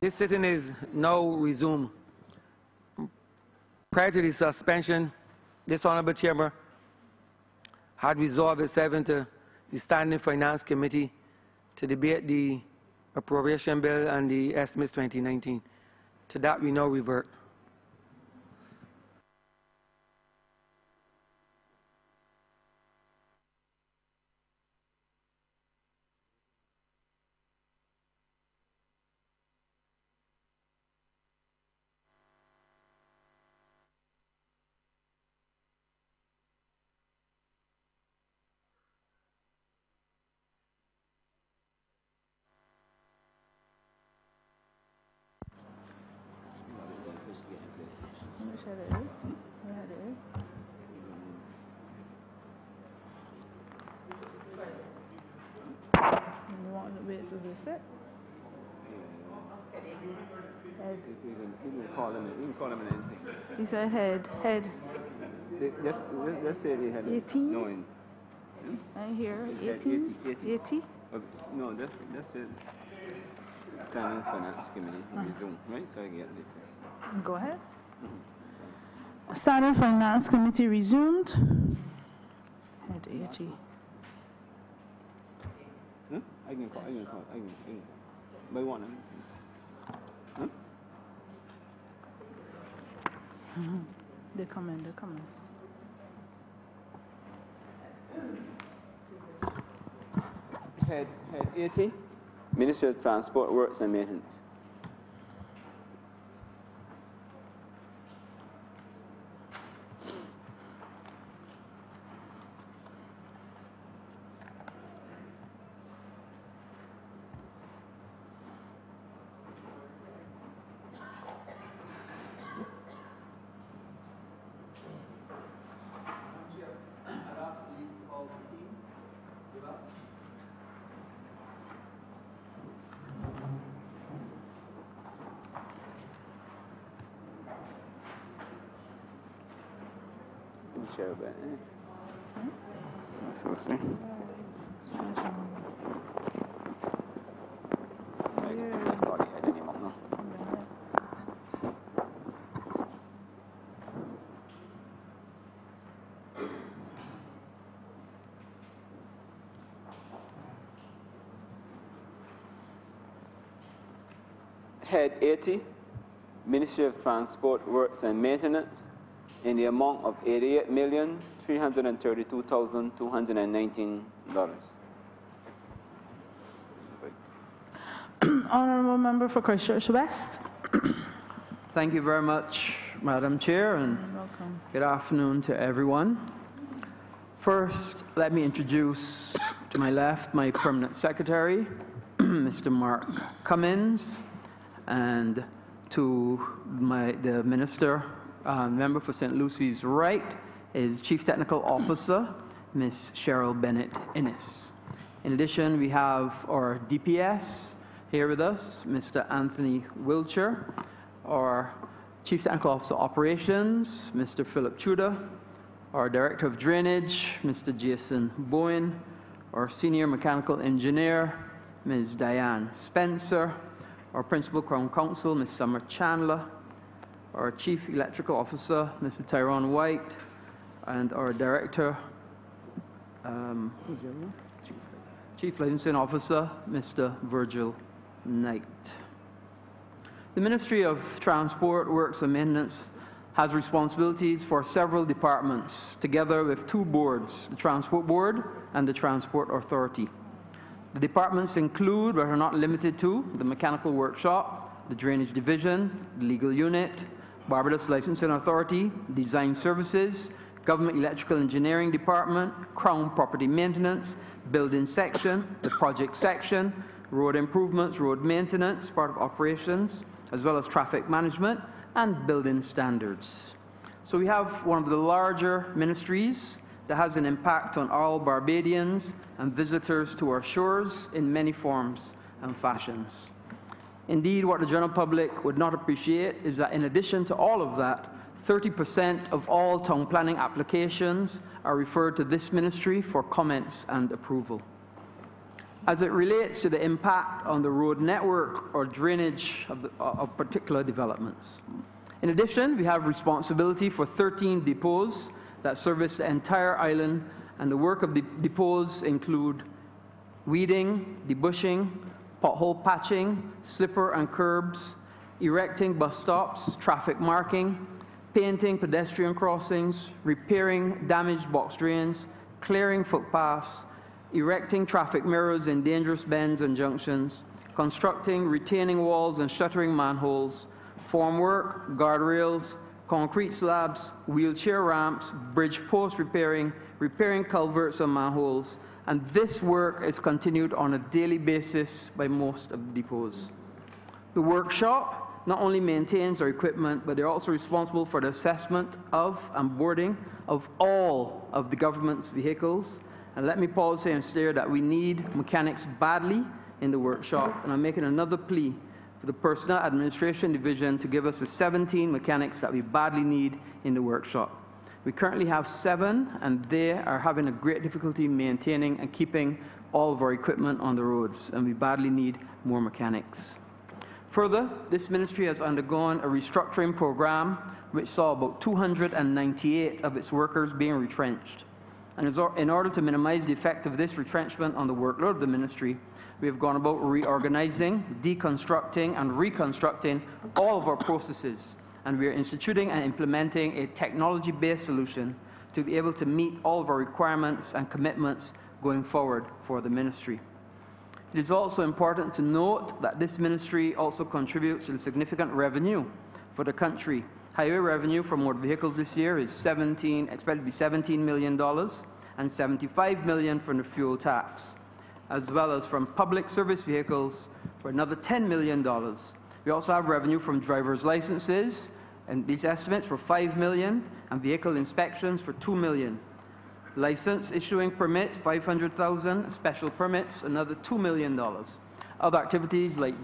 This sitting is now resumed. Prior to the suspension, this Honorable Chamber had resolved itself into the Standing Finance Committee to debate the Appropriation Bill and the Estimates 2019. To that we now revert. You said head. Just say the head. 18? No, in. I hear 18? 80? No, that's it. Standing Finance Committee resume, right? So I get this. Go ahead. Standing Finance Committee resumed. Head 80. Huh? I can call. By one. Huh? They're coming. Head 80, Ministry of Transport, Works and Maintenance. Share that. So see. Let's call it head anymore, no? Head 80, Ministry of Transport, Works and Maintenance, in the amount of $88,332,219. Honourable Member for Christchurch West. Thank you very much, Madam Chair, and good afternoon to everyone. First, let me introduce to my left my Permanent Secretary, Mr. Mark Cummins, and to the Minister, member for St. Lucy's right, is Chief Technical Officer, Ms. Cheryl Bennett Innes. In addition, we have our DPS here with us, Mr. Anthony Wiltshire, our Chief Technical Officer Operations, Mr. Philip Tudor, our Director of Drainage, Mr. Jason Bowen, our Senior Mechanical Engineer, Ms. Diane Spencer, our Principal Crown Counsel, Ms. Summer Chandler, our Chief Electrical Officer, Mr. Tyrone White, and our Director, Chief Licensing Officer, Mr. Virgil Knight. The Ministry of Transport, Works and Maintenance has responsibilities for several departments, together with two boards, the Transport Board and the Transport Authority. The departments include, but are not limited to, the Mechanical Workshop, the Drainage Division, the Legal Unit, Barbados Licensing Authority, Design Services, Government Electrical Engineering Department, Crown Property Maintenance, Building Section, the Project Section, Road Improvements, Road Maintenance, part of Operations, as well as Traffic Management and Building Standards. So we have one of the larger ministries that has an impact on all Barbadians and visitors to our shores in many forms and fashions. Indeed, what the general public would not appreciate is that in addition to all of that, 30% of all town planning applications are referred to this ministry for comments and approval. as it relates to the impact on the road network or drainage of particular developments. In addition, we have responsibility for 13 depots that service the entire island, and the work of the depots include weeding, debushing, pothole patching, slipper and curbs, erecting bus stops, traffic marking, painting pedestrian crossings, repairing damaged box drains, clearing footpaths, erecting traffic mirrors in dangerous bends and junctions, constructing retaining walls and shuttering manholes, formwork, guardrails, concrete slabs, wheelchair ramps, bridge post repairing, repairing culverts and manholes, and this work is continued on a daily basis by most of the depots. The workshop not only maintains our equipment, but they're also responsible for the assessment of and boarding of all of the government's vehicles. And let me pause here and state that we need mechanics badly in the workshop, and I'm making another plea for the Personnel Administration Division to give us the 17 mechanics that we badly need in the workshop. We currently have 7, and they are having a great difficulty maintaining and keeping all of our equipment on the roads, and we badly need more mechanics. Further, this ministry has undergone a restructuring program which saw about 298 of its workers being retrenched. And in order to minimize the effect of this retrenchment on the workload of the ministry, we have gone about reorganizing, deconstructing, and reconstructing all of our processes. And we are instituting and implementing a technology-based solution to be able to meet all of our requirements and commitments going forward for the ministry. It is also important to note that this ministry also contributes to the significant revenue for the country. Highway revenue from motor vehicles this year is expected to be $17 million, and $75 million from the fuel tax, as well as from public service vehicles for another $10 million. We also have revenue from driver's licenses, and these estimates for $5 million, and vehicle inspections for $2 million. License issuing permits, $500,000, special permits, another $2 million. Other activities like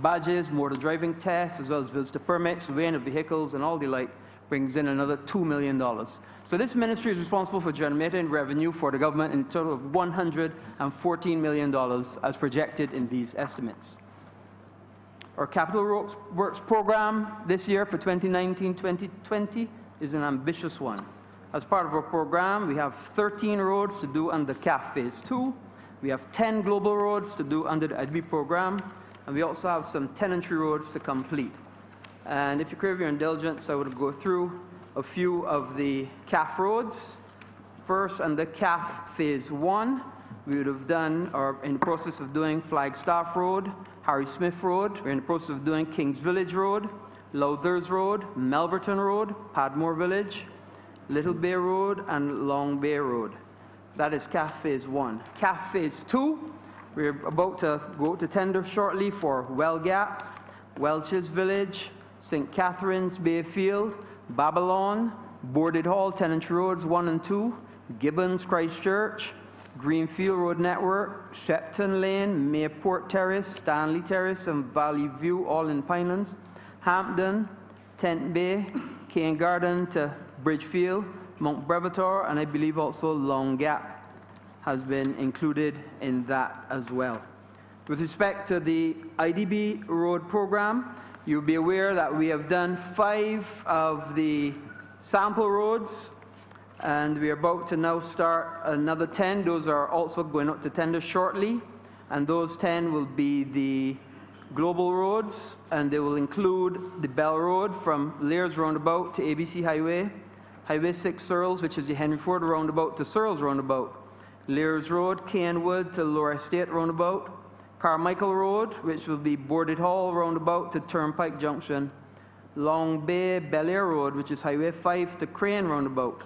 badges, motor driving tests, as well as visitor permits, surveying of vehicles, and all the like, brings in another $2 million. So this ministry is responsible for generating revenue for the government in a total of $114 million as projected in these estimates. Our capital works program this year for 2019-2020 is an ambitious one. As part of our program, we have 13 roads to do under CAF Phase 2. We have 10 global roads to do under the IDB program, and we also have some tenantry roads to complete. And if you crave your indulgence, I would go through a few of the CAF roads. First, under CAF Phase 1, we would have done, or in the process of doing, Flagstaff Road, Harry Smith Road. We're in the process of doing Kings Village Road, Lowthers Road, Melverton Road, Padmore Village, Little Bay Road, and Long Bay Road. That is CAF Phase 1. CAF Phase 2, we're about to go to tender shortly for Well Gap, Welch's Village, St. Catherine's Bayfield, Babylon, Boarded Hall, Tenantry Roads 1 and 2, Gibbons Christchurch, Greenfield Road Network, Shepton Lane, Mayport Terrace, Stanley Terrace, and Valley View, all in Pinelands, Hampton, Tent Bay, Cane Garden to Bridgefield, Mount Brevotor, and I believe also Long Gap has been included in that as well. With respect to the IDB road program, you'll be aware that we have done 5 of the sample roads, and we are about to now start another 10. Those are also going out to tender shortly, and those 10 will be the global roads, and they will include the Bell Road from Lears Roundabout to ABC Highway, Highway 6 Searles, which is the Henry Ford Roundabout to Searles Roundabout, Lears Road, Canewood to Lower Estate Roundabout, Carmichael Road, which will be Boarded Hall Roundabout to Turnpike Junction, Long Bay Bel-Air Road, which is Highway 5 to Crane Roundabout,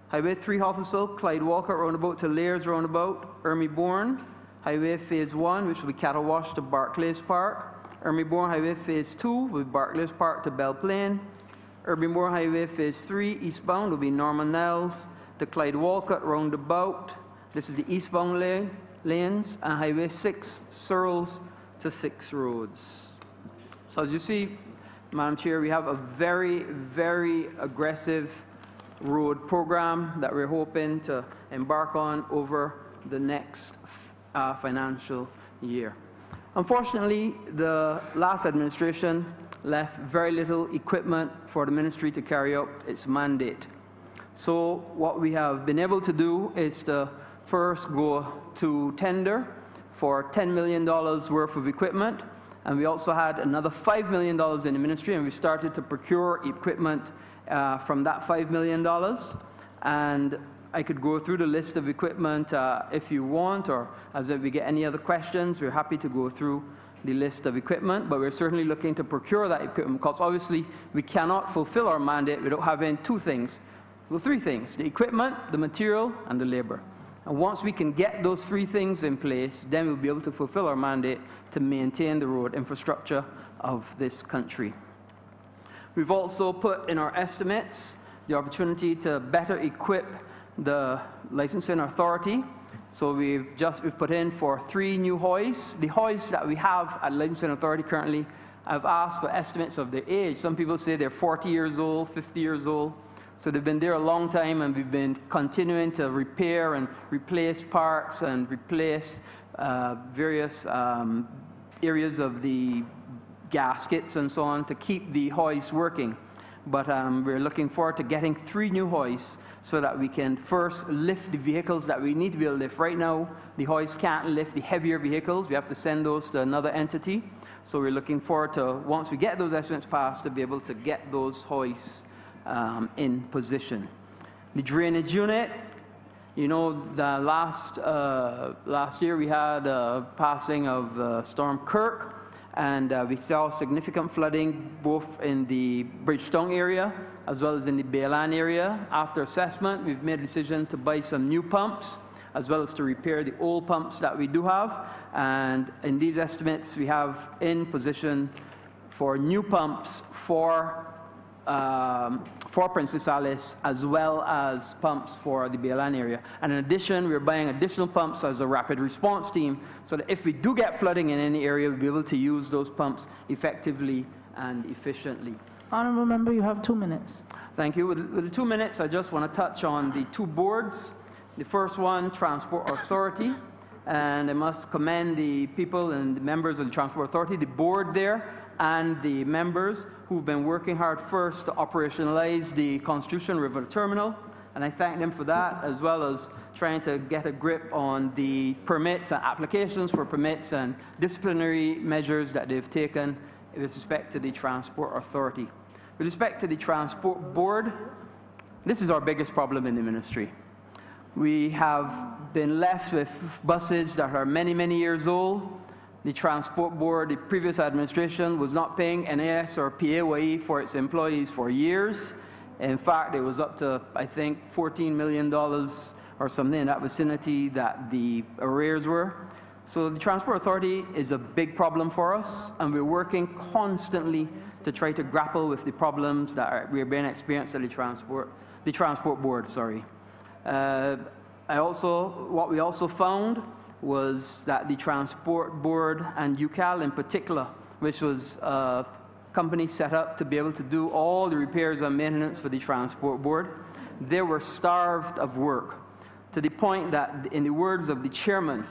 Highway 3 Hoffelsville, Clyde Walcott Roundabout to Lears Roundabout, Ermey-Bourne, Highway Phase 1, which will be Cattle Wash to Barclays Park, Ermey-Bourne Highway Phase 2 will be Barclays Park to Belle Plaine, Ermey-Bourne Highway Phase 3 eastbound will be Norman Niles to Clyde Walcott Roundabout. This is the eastbound lanes, and Highway 6 Searles to 6 Roads. So as you see, Madam Chair, we have a very, very aggressive road program that we're hoping to embark on over the next financial year. Unfortunately, the last administration left very little equipment for the ministry to carry out its mandate. So what we have been able to do is to first go to tender for $10 million worth of equipment, and we also had another $5 million in the ministry, and we started to procure equipment from that $5 million. And I could go through the list of equipment if you want, or as if we get any other questions, we're happy to go through the list of equipment, but we're certainly looking to procure that equipment, because obviously we cannot fulfill our mandate without having three things: the equipment, the material, and the labor. And once we can get those three things in place, then we'll be able to fulfill our mandate to maintain the road infrastructure of this country. We've also put in our estimates the opportunity to better equip the licensing authority. So we've put in for 3 new hoists. The hoists that we have at licensing authority currently, I've asked for estimates of their age. Some people say they're 40 years old, 50 years old. So they've been there a long time, and we've been continuing to repair and replace parts and replace various areas of the gaskets and so on to keep the hoist working. But we're looking forward to getting 3 new hoists so that we can first lift the vehicles that we need to be able to lift. Right now, the hoist can't lift the heavier vehicles. We have to send those to another entity. So we're looking forward to, once we get those estimates passed, to be able to get those hoists in position. The drainage unit, you know, the last year we had a passing of Storm Kirk, and we saw significant flooding both in the Bridgetown area as well as in the Bayland area. After assessment, we've made a decision to buy some new pumps as well as to repair the old pumps that we do have. And in these estimates, we have in position for new pumps for Princess Alice, as well as pumps for the Bayland area. And in addition, we're buying additional pumps as a rapid response team, so that if we do get flooding in any area, we'll be able to use those pumps effectively and efficiently. Honourable Member, you have 2 minutes. Thank you. With the 2 minutes, I just want to touch on the 2 boards. The first one, Transport Authority, and I must commend the people and the members of the Transport Authority, the board there, and the members who've been working hard first to operationalize the Constitution River Terminal, and I thank them for that, as well as trying to get a grip on the permits and applications for permits and disciplinary measures that they've taken with respect to the Transport Authority. With respect to the Transport Board, this is our biggest problem in the ministry. We have been left with buses that are many, many years old. The Transport Board, the previous administration, was not paying NAS or PAYE for its employees for years. In fact, it was up to, I think, $14 million or something in that vicinity that the arrears were. So the Transport Authority is a big problem for us, and we're working constantly to try to grapple with the problems that we're being experienced at the Transport Board. What we also found was that the Transport Board and UCAL in particular, which was a company set up to be able to do all the repairs and maintenance for the Transport Board, they were starved of work, to the point that, in the words of the chairman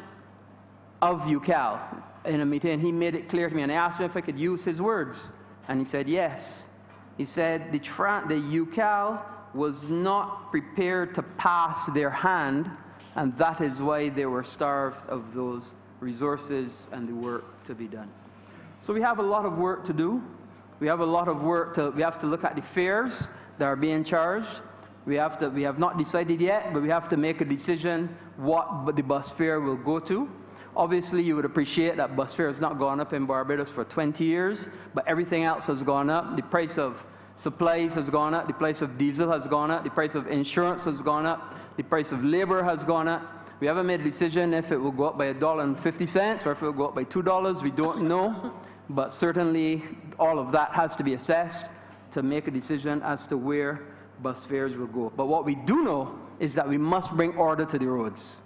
of UCAL in a meeting, he made it clear to me, and I asked him if I could use his words, and he said yes. He said the UCAL was not prepared to pass their hand, and that is why they were starved of those resources and the work to be done. So we have a lot of work to do. We have a lot of work we have to look at the fares that are being charged. We have not decided yet, but we have to make a decision what the bus fare will go to. Obviously, you would appreciate that bus fare has not gone up in Barbados for 20 years, but everything else has gone up. The price of supplies has gone up, the price of diesel has gone up, the price of insurance has gone up, the price of labor has gone up. We haven't made a decision if it will go up by $1.50 or if it will go up by $2. We don't know, but certainly all of that has to be assessed to make a decision as to where bus fares will go. But what we do know is that we must bring order to the roads.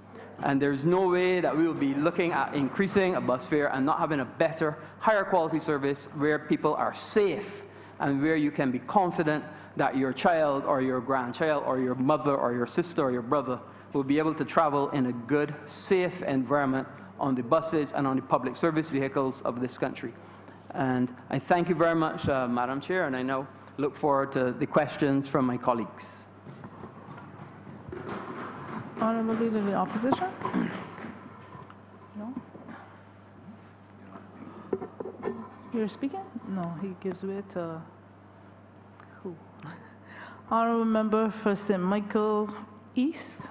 And there's no way that we will be looking at increasing a bus fare and not having a better, higher quality service where people are safe and where you can be confident that your child or your grandchild or your mother or your sister or your brother will be able to travel in a good, safe environment on the buses and on the public service vehicles of this country. And I thank you very much, Madam Chair, and I now look forward to the questions from my colleagues. Honorable Leader of the Opposition? No? You're speaking? No, he gives way to who? Honorable Member for St. Michael East?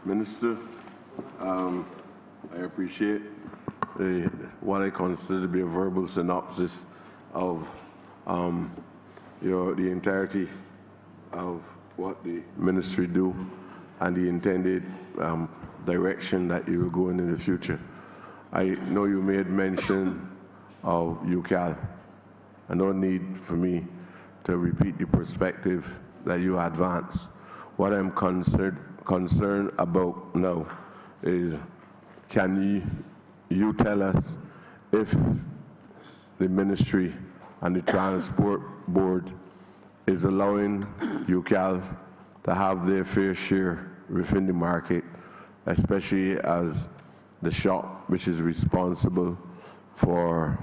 Minister, I appreciate what I consider to be a verbal synopsis of the entirety of what the ministry do and the intended direction that you will go in the future. I know you made mention of UCAL. And no need for me to repeat the perspective that you advance. What I'm concerned about now is, can you tell us if the ministry and the transport board is allowing UCAL to have their fair share within the market, especially as the shop which is responsible for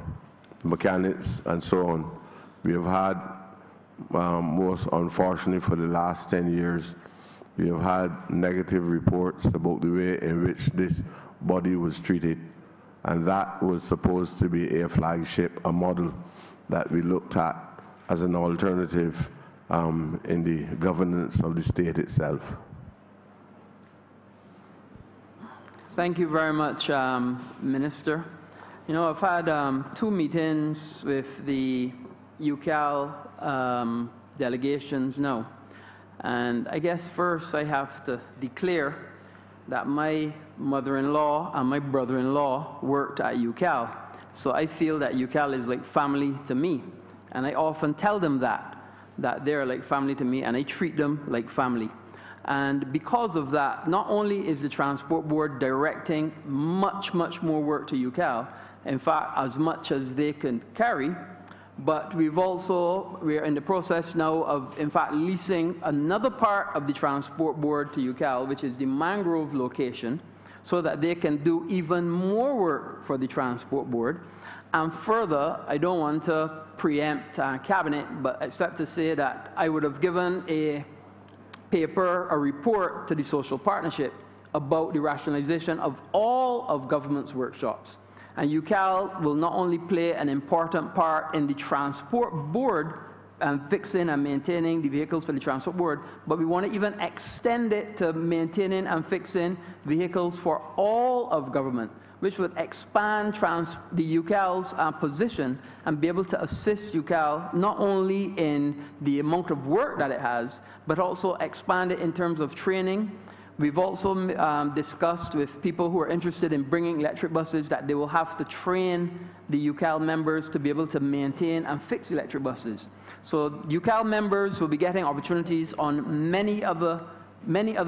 mechanics and so on. We have had, most unfortunately for the last 10 years, we have had negative reports about the way in which this body was treated. And that was supposed to be a flagship, a model that we looked at as an alternative in the governance of the state itself. Thank you very much, Minister. You know, I've had 2 meetings with the UCAL delegations now. And I guess first I have to declare that my mother-in-law and my brother-in-law worked at UCAL. So I feel that UCAL is like family to me. And I often tell them that they're like family to me, and I treat them like family. And because of that, not only is the Transport Board directing much more work to UCAL, in fact, as much as they can carry, but we're in the process now of, in fact, leasing another part of the Transport Board to UCAL, which is the Mangrove location, so that they can do even more work for the Transport Board. And further, I don't want to preempt Cabinet, but except to say that I would have given a report to the Social Partnership about the rationalization of all of government's workshops. And UCAL will not only play an important part in the Transport Board and fixing and maintaining the vehicles for the Transport Board, but we want to even extend it to maintaining and fixing vehicles for all of government, which would expand the UCAL's position and be able to assist UCAL not only in the amount of work that it has, but also expand it in terms of training. We've also discussed with people who are interested in bringing electric buses that they will have to train the UCAL members to be able to maintain and fix electric buses. So UCAL members will be getting opportunities on many other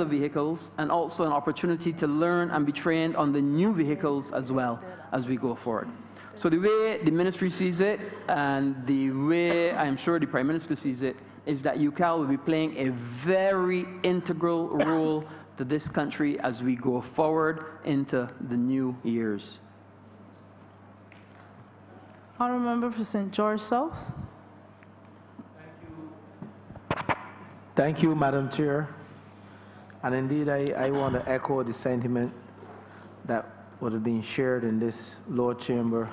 vehicles, and also an opportunity to learn and be trained on the new vehicles as well as we go forward. So the way the ministry sees it, and the way I'm sure the Prime Minister sees it, is that UCAL will be playing a very integral role to this country as we go forward into the new years. Honourable Member for St. George South. Thank you, Madam Chair. And indeed, I want to echo the sentiment that would have been shared in this Lord Chamber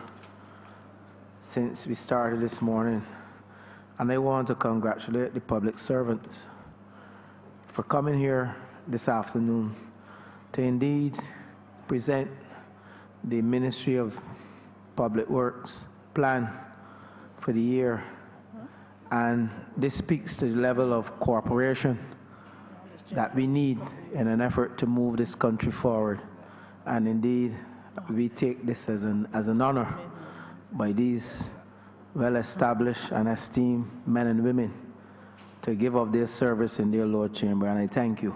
since we started this morning. And I want to congratulate the public servants for coming here this afternoon to indeed present the Ministry of Public Works plan for the year. And this speaks to the level of cooperation that we need in an effort to move this country forward. And indeed, we take this as an honor by these well-established and esteemed men and women to give of their service in their Lord Chamber, and I thank you.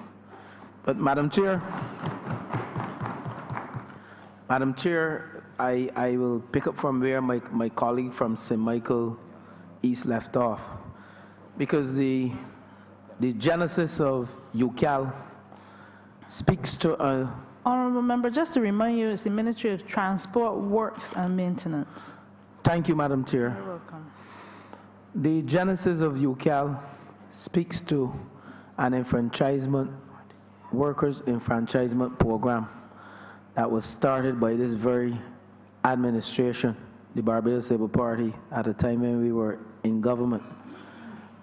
But Madam Chair, I will pick up from where my colleague from St. Michael East left off, because the the genesis of UCAL speaks to Honorable Member, just to remind you, it's the Ministry of Transport, Works and Maintenance. Thank you, Madam Chair. You're welcome. The genesis of UCAL speaks to an enfranchisement, workers' enfranchisement program that was started by this very administration, the Barbados Labour Party, at the time when we were in government.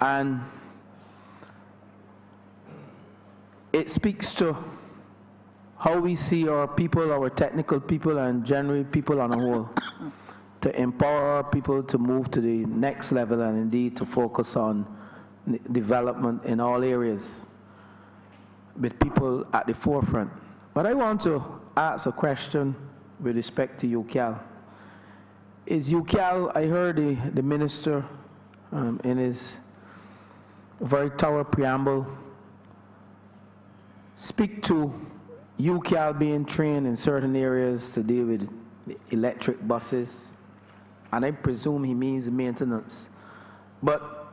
And it speaks to how we see our people, our technical people, and generally people on the whole, to empower our people to move to the next level and indeed to focus on development in all areas with people at the forefront. But I want to ask a question with respect to UCAL. Is UCAL, I heard the minister in his very thorough preamble speak to UCAL being trained in certain areas to deal with electric buses, and I presume he means maintenance. But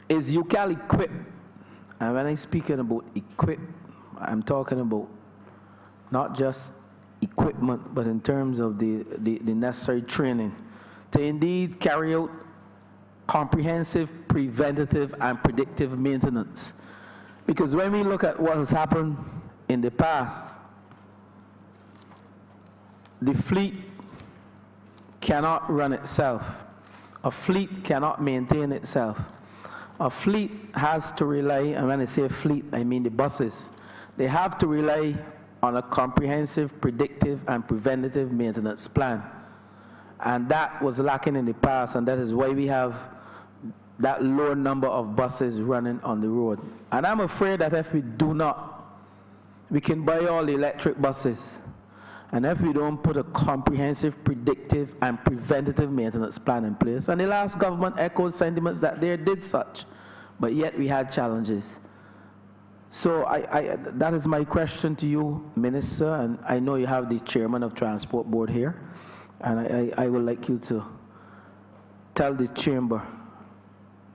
is UCAL equipped? And when I'm speaking about equipped, I'm talking about not just equipment, but in terms of the necessary training to indeed carry out comprehensive, preventative, and predictive maintenance. Because when we look at what has happened in the past, the fleet cannot run itself. A fleet cannot maintain itself. A fleet has to rely, and when I say fleet, I mean the buses. They have to rely on a comprehensive, predictive, and preventative maintenance plan. And that was lacking in the past, and that is why we have that low number of buses running on the road. And I'm afraid that if we do not, we can buy all the electric buses, and if we don't put a comprehensive, predictive, and preventative maintenance plan in place, and the last government echoed sentiments that they did such, but yet we had challenges. So that is my question to you, Minister, and I know you have the Chairman of Transport Board here, and I would like you to tell the Chamber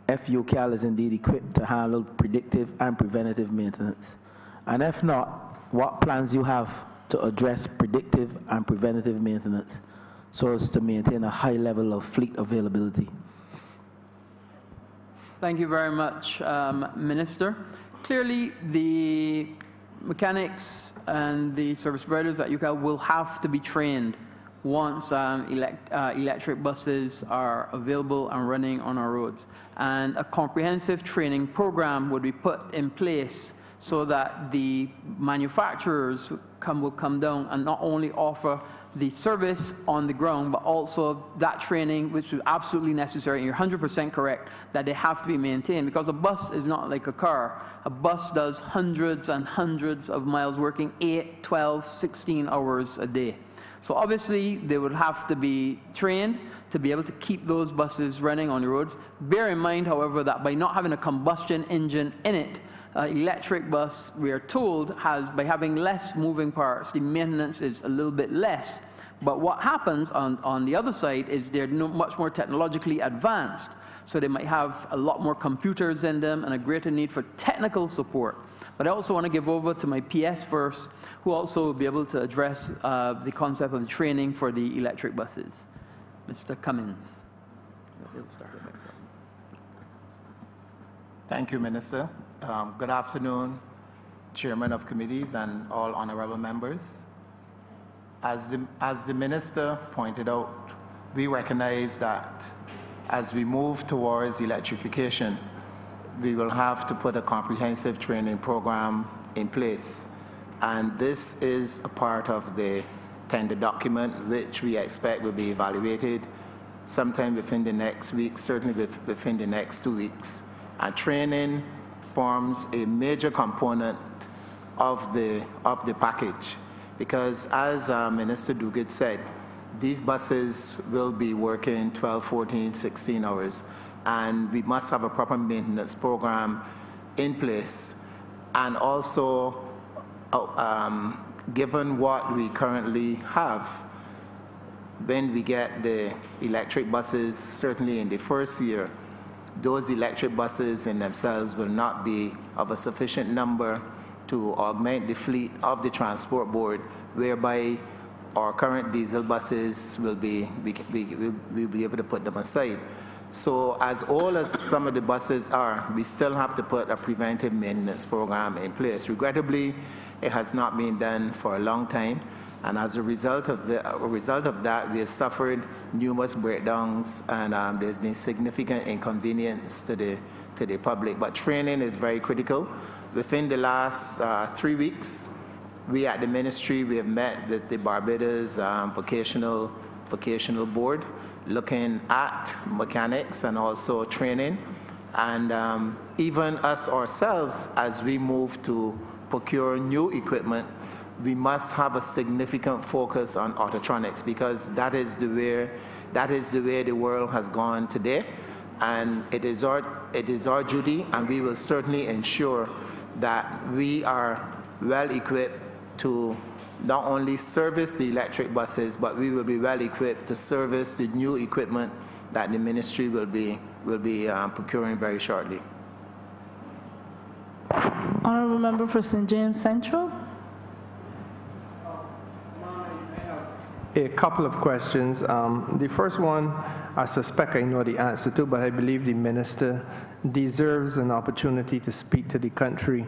if UCAL is indeed equipped to handle predictive and preventative maintenance. And if not, what plans you have to address predictive and preventative maintenance so as to maintain a high level of fleet availability. Thank you very much, Minister. Clearly, the mechanics and the service providers at UCAL will have to be trained once electric buses are available and running on our roads. And a comprehensive training program would be put in place so that the manufacturers will come down and not only offer the service on the ground, but also that training, which is absolutely necessary. And you're 100% correct that they have to be maintained, because a bus is not like a car. A bus does hundreds and hundreds of miles, working 8, 12, 16 hours a day. So obviously, they would have to be trained to be able to keep those buses running on the roads. Bear in mind, however, that by not having a combustion engine in it, electric bus, we are told, by having less moving parts, the maintenance is a little bit less. But what happens on the other side is they're much more technologically advanced. So they might have a lot more computers in them and a greater need for technical support. But I also want to give over to my PS first, who also will be able to address the concept of the training for the electric buses. Mr. Cummins. Thank you, Minister. Good afternoon, Chairman of Committees and all honorable members. As the Minister pointed out, we recognize that as we move towards electrification, we will have to put a comprehensive training program in place. And this is a part of the tender document, which we expect will be evaluated sometime within the next week, certainly within the next 2 weeks. And training forms a major component of the package, because as Minister Duguid said, these buses will be working 12, 14, 16 hours, and we must have a proper maintenance program in place. And also, given what we currently have, when we get the electric buses, certainly in the first year, those electric buses in themselves will not be of a sufficient number to augment the fleet of the transport board, whereby our current diesel buses we'll be able to put them aside. So as old as some of the buses are, we still have to put a preventive maintenance program in place. Regrettably, it has not been done for a long time, and as a result of that, we have suffered numerous breakdowns, and there's been significant inconvenience to the public. But training is very critical. Within the last 3 weeks, we at the ministry, we have met with the Barbados vocational board, looking at mechanics and also training, and even us ourselves, as we move to procure new equipment, we must have a significant focus on autotronics, because that is the way the world has gone today, and it is our duty, and we will certainly ensure that we are well equipped to not only service the electric buses, but we will be well equipped to service the new equipment that the ministry will be procuring very shortly. Honourable Member for St. James Central. A couple of questions. The first one, I suspect I know the answer to, but I believe the minister deserves an opportunity to speak to the country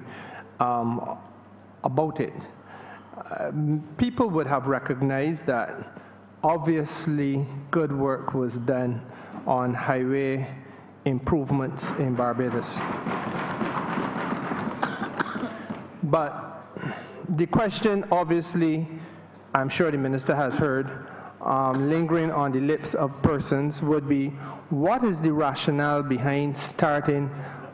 about it. People would have recognized that obviously good work was done on highway improvements in Barbados. But the question, obviously, I'm sure the minister has heard, lingering on the lips of persons, would be, what is the rationale behind starting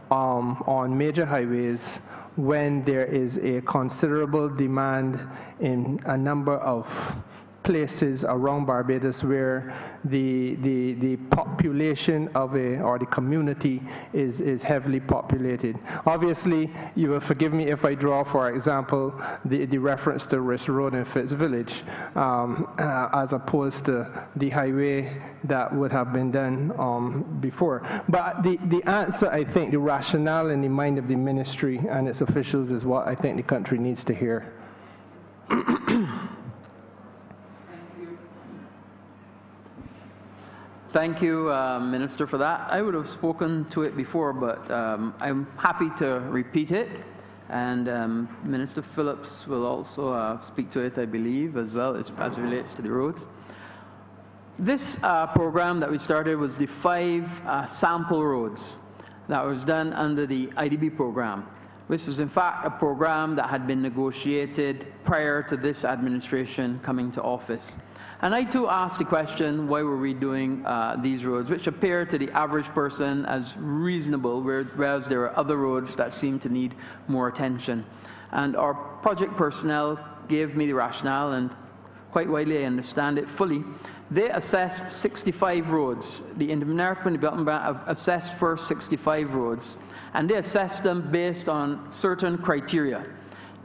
on major highways when there is a considerable demand in a number of places around Barbados where the population of or the community is heavily populated. Obviously, you will forgive me if I draw, for example, the reference to Riss Road in Fitz Village, as opposed to the highway that would have been done before. But the answer, I think, the rationale in the mind of the ministry and its officials is what I think the country needs to hear. Thank you, Minister, for that. I would have spoken to it before, but I'm happy to repeat it. And Minister Phillips will also speak to it, I believe, as well as relates to the roads. This program that we started was the 5 sample roads that was done under the IDB program, which was in fact a program that had been negotiated prior to this administration coming to office. And I too asked the question, why were we doing these roads, which appear to the average person as reasonable, whereas there are other roads that seem to need more attention. And our project personnel gave me the rationale, and quite widely I understand it fully. They assessed 65 roads. The American Development Bank assessed first 65 roads, and they assessed them based on certain criteria.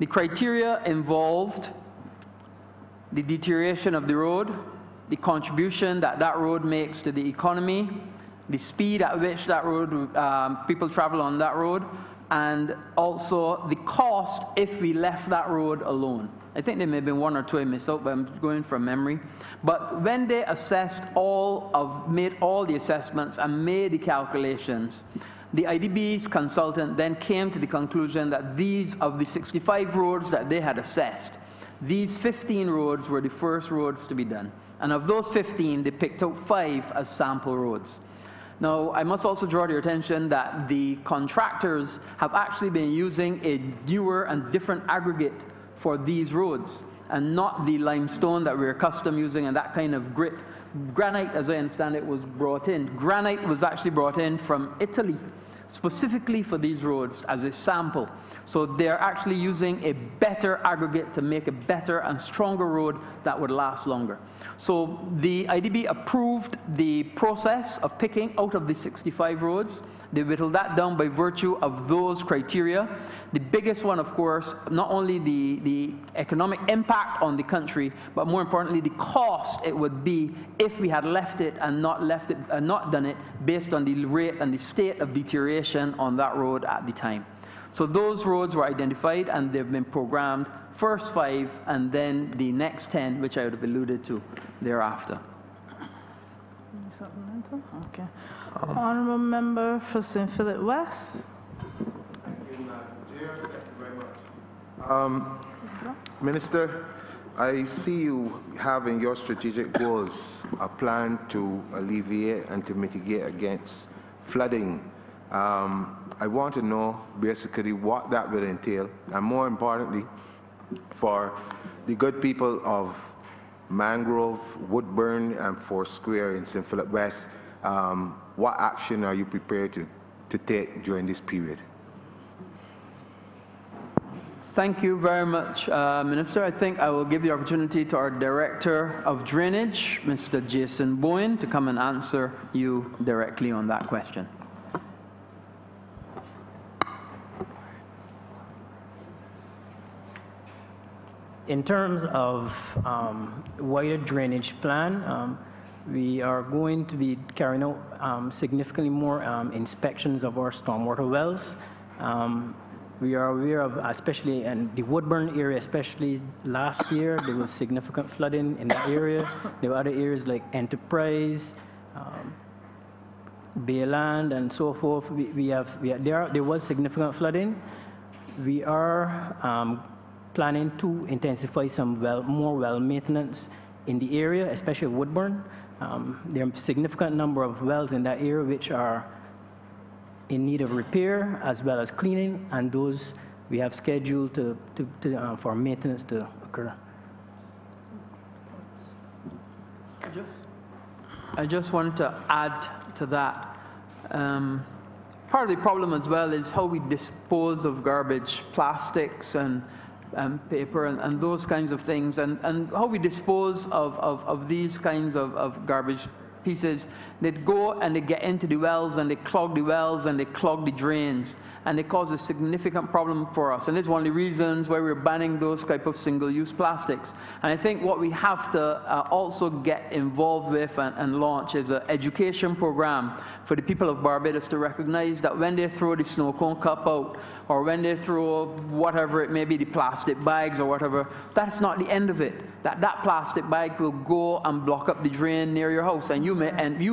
The criteria involved the deterioration of the road, the contribution that that road makes to the economy, the speed at which that road, people travel on that road, and also the cost if we left that road alone. I think there may have been 1 or 2 I missed out, but I'm going from memory. But when they assessed made all the assessments and made the calculations, the IDB's consultant then came to the conclusion that these, of the 65 roads that they had assessed, these 15 roads were the first roads to be done. And of those 15, they picked out 5 as sample roads. Now, I must also draw your attention that the contractors have actually been using a newer and different aggregate for these roads, and not the limestone that we're accustomed using and that kind of grit. Granite, as I understand it, was brought in. Granite was actually brought in from Italy, specifically for these roads as a sample. So they're actually using a better aggregate to make a better and stronger road that would last longer. So the IDB approved the process of picking out of the 65 roads, They whittled that down by virtue of those criteria. The biggest one, of course, not only the economic impact on the country, but more importantly, the cost it would be if we had left it and not done it based on the rate and the state of deterioration on that road at the time. So those roads were identified and they've been programmed, first 5 and then the next 10, which I would have alluded to thereafter. Supplemental? Okay. Honorable Member for St. Philip West. Minister, I see you have in your strategic goals a plan to alleviate and to mitigate against flooding. I want to know basically what that will entail, and more importantly, for the good people of Mangrove, Woodburn, and Foursquare in St. Philip West, what action are you prepared to take during this period? Thank you very much, Minister. I think I will give the opportunity to our Director of Drainage, Mr. Jason Bowen, to come and answer you directly on that question. In terms of wider drainage plan, we are going to be carrying out significantly more inspections of our stormwater wells. We are aware of, especially in the Woodburn area, especially last year, there was significant flooding in that area. There were other areas like Enterprise, Bayland, and so forth. There was significant flooding. We are planning to intensify some more well maintenance in the area, especially Woodburn. There are a significant number of wells in that area which are in need of repair as well as cleaning, and those we have scheduled for maintenance to occur. I just wanted to add to that. Part of the problem as well is how we dispose of garbage, plastics and paper and those kinds of things, and how we dispose of these kinds of garbage pieces. They go and they get into the wells and they clog the wells and they clog the drains, and they cause a significant problem for us. And it's one of the reasons why we're banning those type of single-use plastics. And I think what we have to also get involved with and launch is an education program for the people of Barbados to recognize that when they throw the snow cone cup out, or when they throw whatever it may be, the plastic bags or whatever, that's not the end of it. That plastic bag will go and block up the drain near your house, and you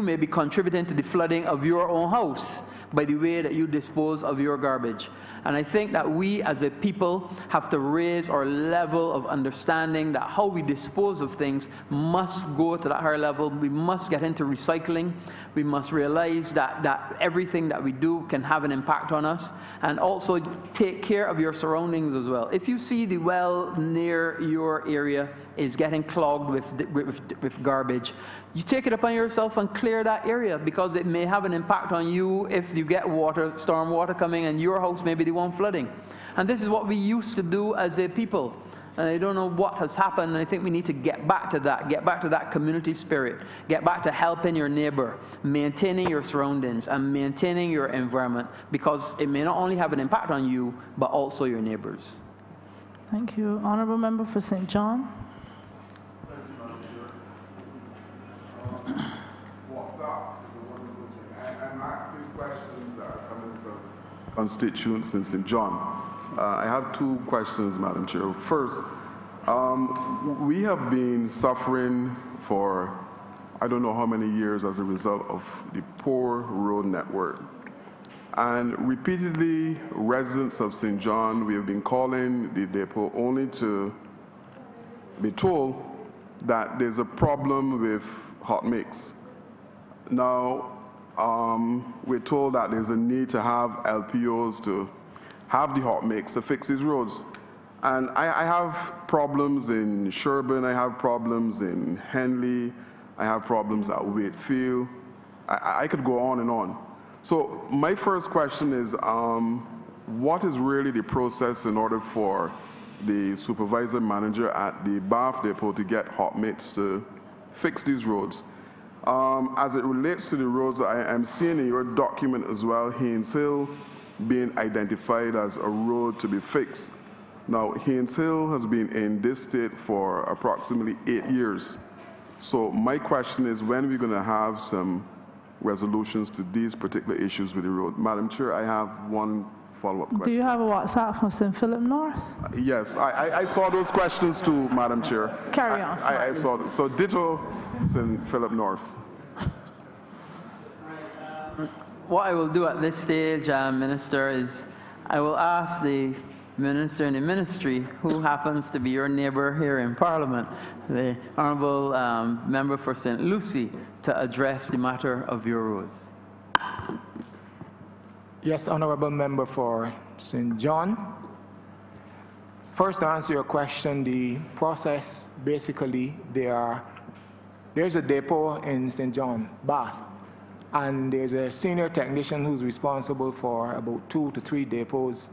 may be contributing to the flooding of your own house by the way that you dispose of your garbage. And I think that we as a people have to raise our level of understanding that how we dispose of things must go to that higher level. We must get into recycling. We must realize that everything that we do can have an impact on us, and also take care of your surroundings as well. If you see the well near your area is getting clogged with garbage, you take it upon yourself and clear that area, because it may have an impact on you if you get storm water coming and your house may be the one flooding. And this is what we used to do as a people. And I don't know what has happened, and I think we need to get back to that community spirit, get back to helping your neighbor, maintaining your surroundings, and maintaining your environment, because it may not only have an impact on you, but also your neighbors. Thank you. Honorable Member for St. John. What's up? I'm asking questions that are coming from constituents in St. John. I have 2 questions, Madam Chair. First, we have been suffering for I don't know how many years as a result of the poor road network. And repeatedly, residents of St. John, we have been calling the depot only to be told that there's a problem with hot mix. Now, we're told that there's a need to have LPOs to have the hot mix to fix these roads. And I have problems in Sherburne, I have problems in Henley, I have problems at Wakefield. I could go on and on. So my first question is, what is really the process in order for the supervisor manager at the Bath depot to get hot mix to fix these roads? As it relates to the roads, I am seeing in your document as well, Haynes Hill being identified as a road to be fixed. Now, Haynes Hill has been in this state for approximately 8 years. So my question is, when are we going to have some resolutions to these particular issues with the road? Madam Chair, I have one follow-up question. Do you have a WhatsApp from St. Philip North? Yes, I saw those questions too, Madam Chair. Carry on. I saw it. So ditto St. Philip North. What I will do at this stage, Minister, is I will ask the Minister in the Ministry, who happens to be your neighbour here in Parliament, the Honourable Member for St. Lucie, to address the matter of your roads. Yes, Honourable Member for St. John. First, to answer your question, the process, basically, there's a depot in St. John, Bath, and there's a senior technician who's responsible for about 2 to 3 depots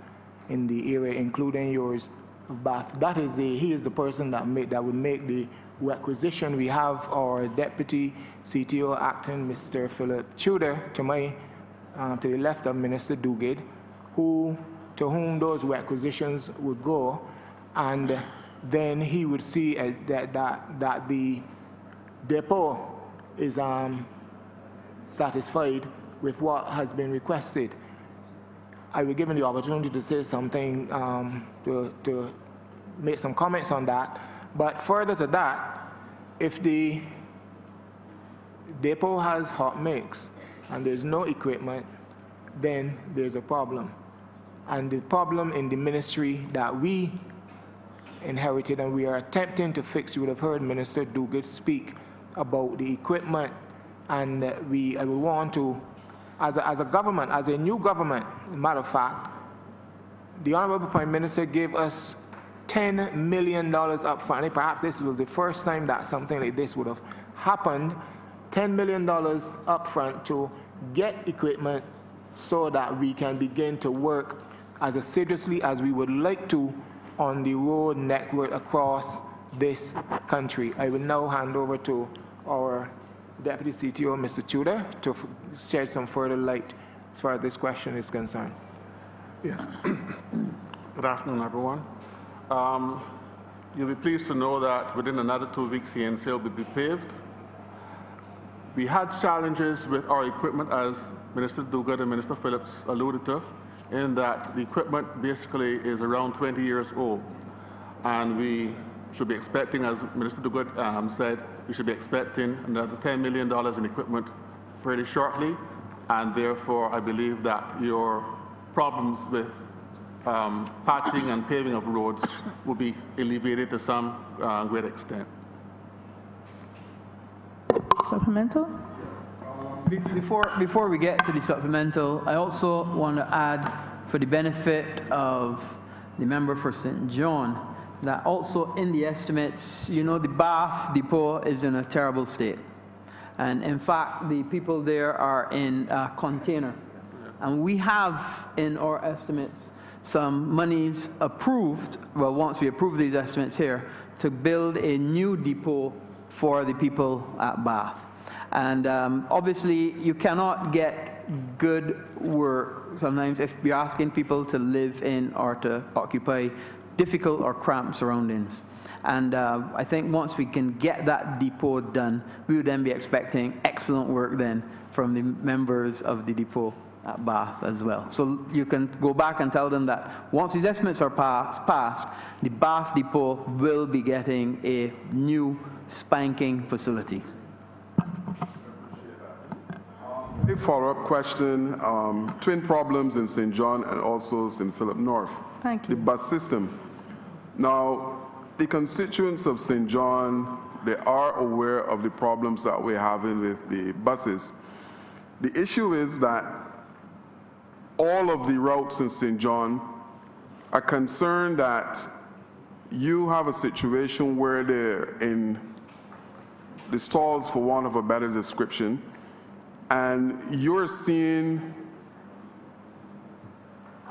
in the area, including yours of Bath. He is the person that would make the requisition. We have our Deputy CTO acting, Mr. Philip Tudor, to the left of Minister Duguid, to whom those requisitions would go, and then he would see that the depot is satisfied with what has been requested. I will give him the opportunity to say something, to make some comments on that. But further to that, if the depot has hot mix and there's no equipment, then there's a problem. And the problem in the ministry that we inherited and we are attempting to fix, you would have heard Minister Duguid speak about the equipment, and I would want to, as a government, as a new government, as a matter of fact, the Honourable Prime Minister gave us $10 million up front. Perhaps this was the first time that something like this would have happened. $10 million up front to get equipment so that we can begin to work as assiduously as we would like to on the road network across this country. I will now hand over to our Deputy CTO, Mr. Tudor, to shed some further light as far as this question is concerned. Yes. Good afternoon, everyone. You'll be pleased to know that within another 2 weeks, Haynes Hill will be paved. We had challenges with our equipment, as Minister Duguid and Minister Phillips alluded to, in that the equipment basically is around 20 years old. And we should be expecting, as Minister Duguid said, we should be expecting another $10 million in equipment fairly shortly. And therefore, I believe that your problems with patching and paving of roads will be alleviated to some great extent. Supplemental? Before we get to the supplemental, I also want to add, for the benefit of the member for St. John, that also in the estimates, you know, the Bath depot is in a terrible state. And in fact, the people there are in a container. And we have in our estimates some monies approved, well, once we approve these estimates here, to build a new depot for the people at Bath. And obviously, you cannot get good work sometimes if you're asking people to live in or to occupy difficult or cramped surroundings. And I think once we can get that depot done, we would then be expecting excellent work then from the members of the depot at Bath as well. So you can go back and tell them that once these estimates are passed, the Bath depot will be getting a new spanking facility. A follow-up question, twin problems in St. John and also St. Philip North. Thank you. The bus system. Now, the constituents of St. John, they are aware of the problems that we're having with the buses. The issue is that all of the routes in St. John are concerned that you have a situation where they're in the stalls, for want of a better description, and you're seeing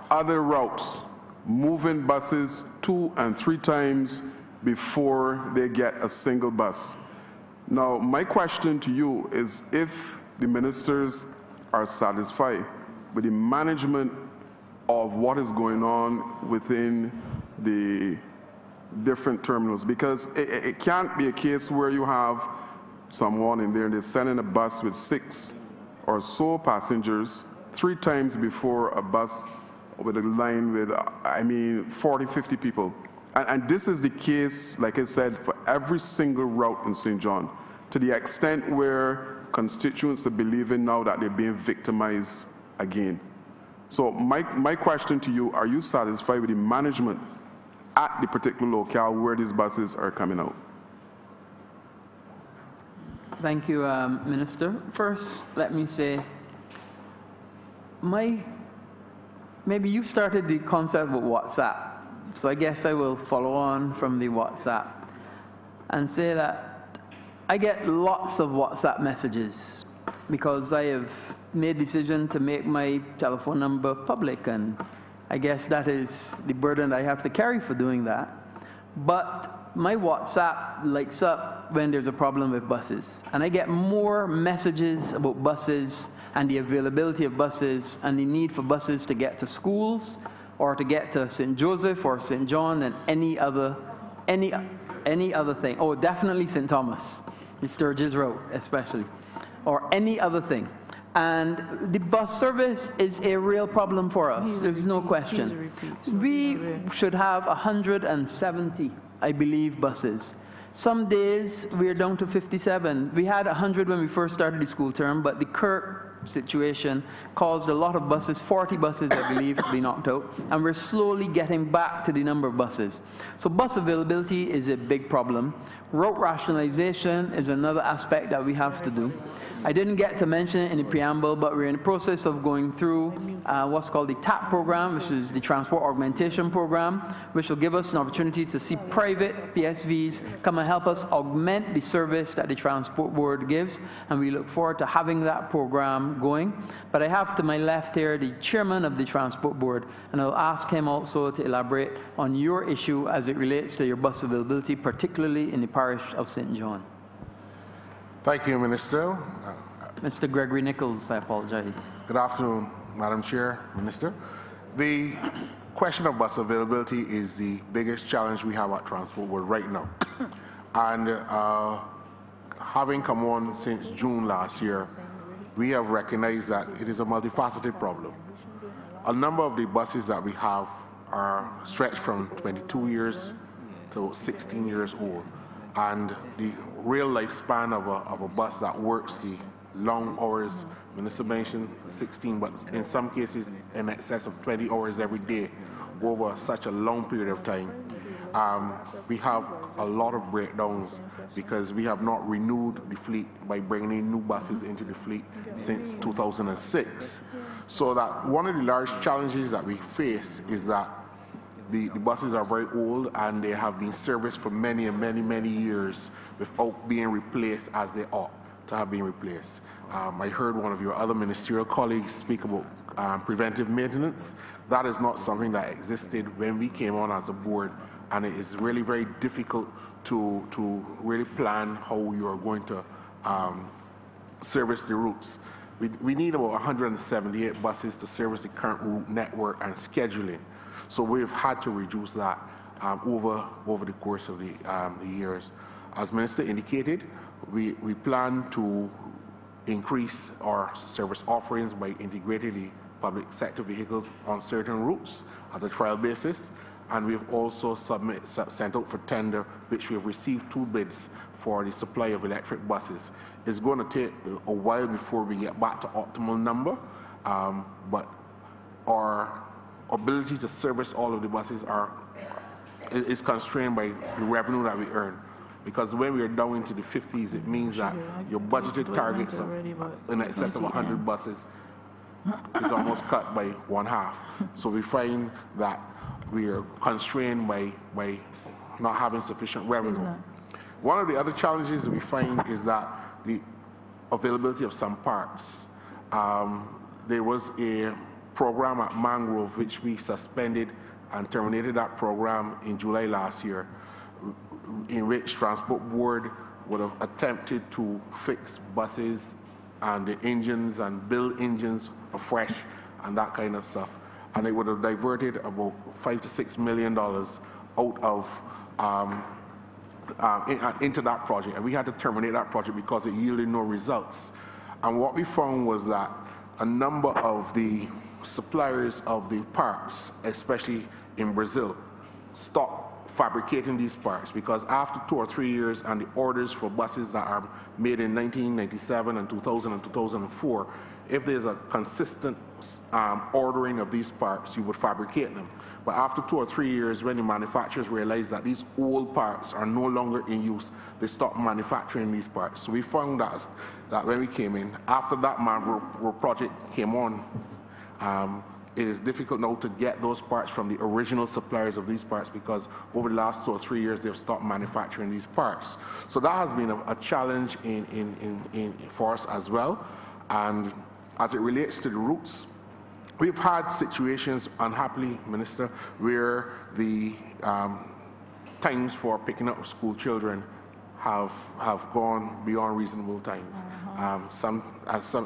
other routes moving buses 2 and 3 times before they get a single bus. Now, my question to you is if the ministers are satisfied with the management of what is going on within the different terminals, because it can't be a case where you have someone in there and they're sending a bus with 6 or so passengers 3 times before a bus with a line with, 40, 50 people. And this is the case, like I said, for every single route in St. John, to the extent where constituents are believing now that they're being victimized again. So my question to you, are you satisfied with the management at the particular locale where these buses are coming out? Thank you, Minister. First, let me say, maybe you started the concept with WhatsApp, so I guess I will follow on from the WhatsApp and say that I get lots of WhatsApp messages because I have made the decision to make my telephone number public, and I guess that is the burden I have to carry for doing that. But my WhatsApp lights up when there's a problem with buses, and I get more messages about buses and the availability of buses and the need for buses to get to schools or to get to St. Joseph or St. John than any other thing. Oh, definitely St. Thomas, the Sturgis Road especially, or any other thing. And the bus service is a real problem for us. There's no question. We should have 170, I believe, buses. Some days we're down to 57. We had 100 when we first started the school term, but the Kirk situation caused a lot of buses, 40 buses, I believe, to be knocked out, and we're slowly getting back to the number of buses. So bus availability is a big problem. Route rationalization is another aspect that we have to do. I didn't get to mention it in the preamble, but we're in the process of going through what's called the TAP program, which is the Transport Augmentation Program, which will give us an opportunity to see private PSVs come and help us augment the service that the Transport Board gives, and we look forward to having that program going. But I have to my left here the chairman of the Transport Board, and I'll ask him also to elaborate on your issue as it relates to your bus availability, particularly in the parish of St. John. Thank you, Minister. Mr. Gregory Nichols, I apologize. Good afternoon, Madam Chair, Minister. The question of bus availability is the biggest challenge we have at Transport Board right now. And having come on since June last year, we have recognized that it is a multifaceted problem. A number of the buses that we have are stretched from 22 years to 16 years old. And the real lifespan of a bus that works the long hours, Minister mentioned 16, but in some cases in excess of 20 hours every day over such a long period of time. We have a lot of breakdowns because we have not renewed the fleet by bringing in new buses into the fleet since 2006. So that one of the large challenges that we face is that the buses are very old and they have been serviced for many years without being replaced as they ought to have been replaced. I heard one of your other ministerial colleagues speak about preventive maintenance. That is not something that existed when we came on as a board, and it is really very difficult to really plan how you are going to service the routes. We need about 178 buses to service the current route network and scheduling. So we've had to reduce that over the course of the years. As Minister indicated, we plan to increase our service offerings by integrating the public sector vehicles on certain routes as a trial basis. And we've also sent out for tender, which we have received 2 bids for the supply of electric buses. It's going to take a while before we get back to optimal number, but our ability to service all of the buses is constrained by the revenue that we earn. Because when we are down into the 50s, it means that your budgeted targets of in excess of 100 buses is almost cut by 1/2. So we find that we are constrained by not having sufficient revenue. One of the other challenges we find is that the availability of some parts. There was a program at Mangrove which we suspended and terminated that program in July last year, in which Transport Board would have attempted to fix buses and the engines and build engines afresh and that kind of stuff. And it would have diverted about $5 to $6 million out of into that project. And we had to terminate that project because it yielded no results. And what we found was that a number of the suppliers of the parts, especially in Brazil, stopped fabricating these parts because after 2 or 3 years and the orders for buses that are made in 1997 and 2000 and 2004, if there's a consistent ordering of these parts, you would fabricate them. But after 2 or 3 years, when the manufacturers realized that these old parts are no longer in use, they stopped manufacturing these parts. So we found that when we came in, after that project came on, it is difficult now to get those parts from the original suppliers of these parts because over the last 2 or 3 years, they've stopped manufacturing these parts. So that has been a challenge for us as well. And as it relates to the routes, we've had situations, unhappily, Minister, where the times for picking up school children have gone beyond reasonable time. Some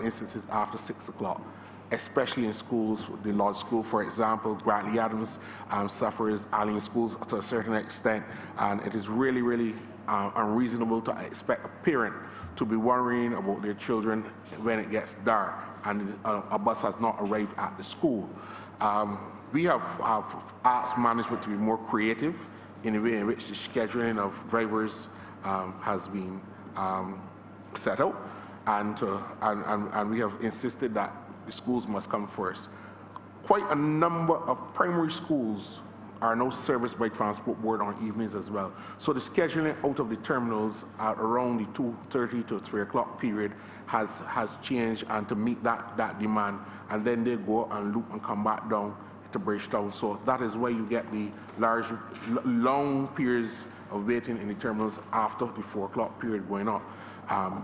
instances after 6 o'clock, especially in schools. The Lodge School, for example, Grantley Adams suffers, Alien schools to a certain extent, and it is really, really unreasonable to expect a parent to be worrying about their children when it gets dark and a bus has not arrived at the school. We have asked management to be more creative in the way in which the scheduling of drivers has been set out, and we have insisted that the schools must come first. Quite a number of primary schools are now serviced by Transport Board on evenings as well. So the scheduling out of the terminals at around the 2:30 to 3 o'clock period has changed, and to meet that demand, and then they go and loop and come back down to Bridgetown. So that is why you get the long periods of waiting in the terminals after the 4 o'clock period going up.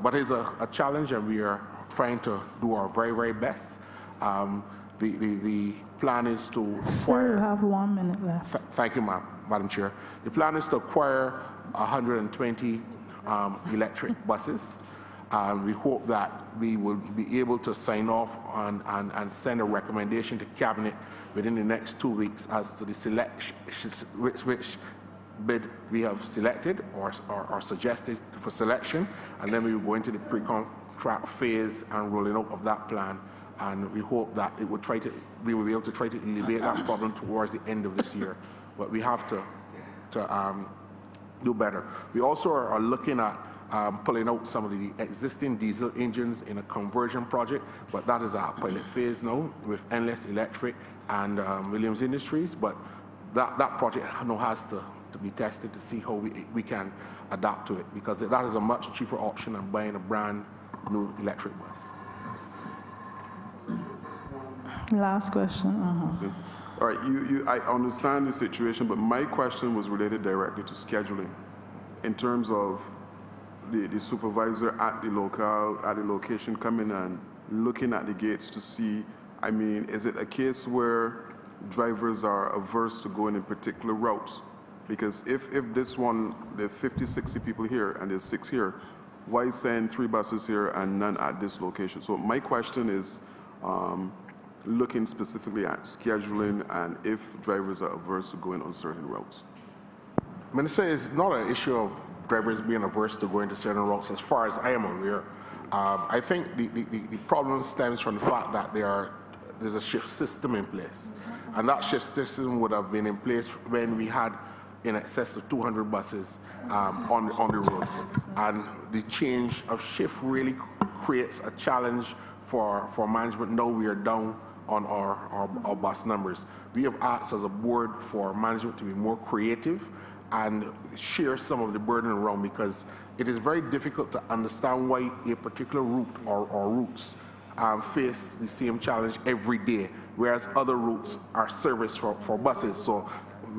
But it's a challenge, and we are trying to do our very, very best. The plan is to acquire... Sir, you have 1 minute left. Thank you, Madam Chair. The plan is to acquire 120 electric buses. We hope that we will be able to sign off and send a recommendation to Cabinet within the next 2 weeks as to the selection, which bid we have selected or suggested for selection, and then we will go into the pre-contract phase and rolling out of that plan. And we hope that we will be able to try to alleviate that problem towards the end of this year. But we have to do better. We also are looking at pulling out some of the existing diesel engines in a conversion project, but that is our pilot phase now with Endless Electric and Williams Industries. But that project now has to be tested to see how we can adapt to it, because that is a much cheaper option than buying a brand new electric bus. Last question. All right, I understand the situation, but my question was related directly to scheduling. In terms of the supervisor at the location coming and looking at the gates to see, I mean, is it a case where drivers are averse to going in particular routes? Because if this one, there are 50, 60 people here and there's 6 here, why send 3 buses here and none at this location? So my question is, looking specifically at scheduling and if drivers are averse to going on certain routes. Minister, it's not an issue of drivers being averse to going to certain routes as far as I am aware. I think the problem stems from the fact that there's a shift system in place. And that shift system would have been in place when we had in excess of 200 buses on the roads. And the change of shift really creates a challenge for management. Now we are down on our bus numbers. We have asked as a board for management to be more creative and share some of the burden around, because it is very difficult to understand why a particular route or routes face the same challenge every day, whereas other routes are serviced for buses. So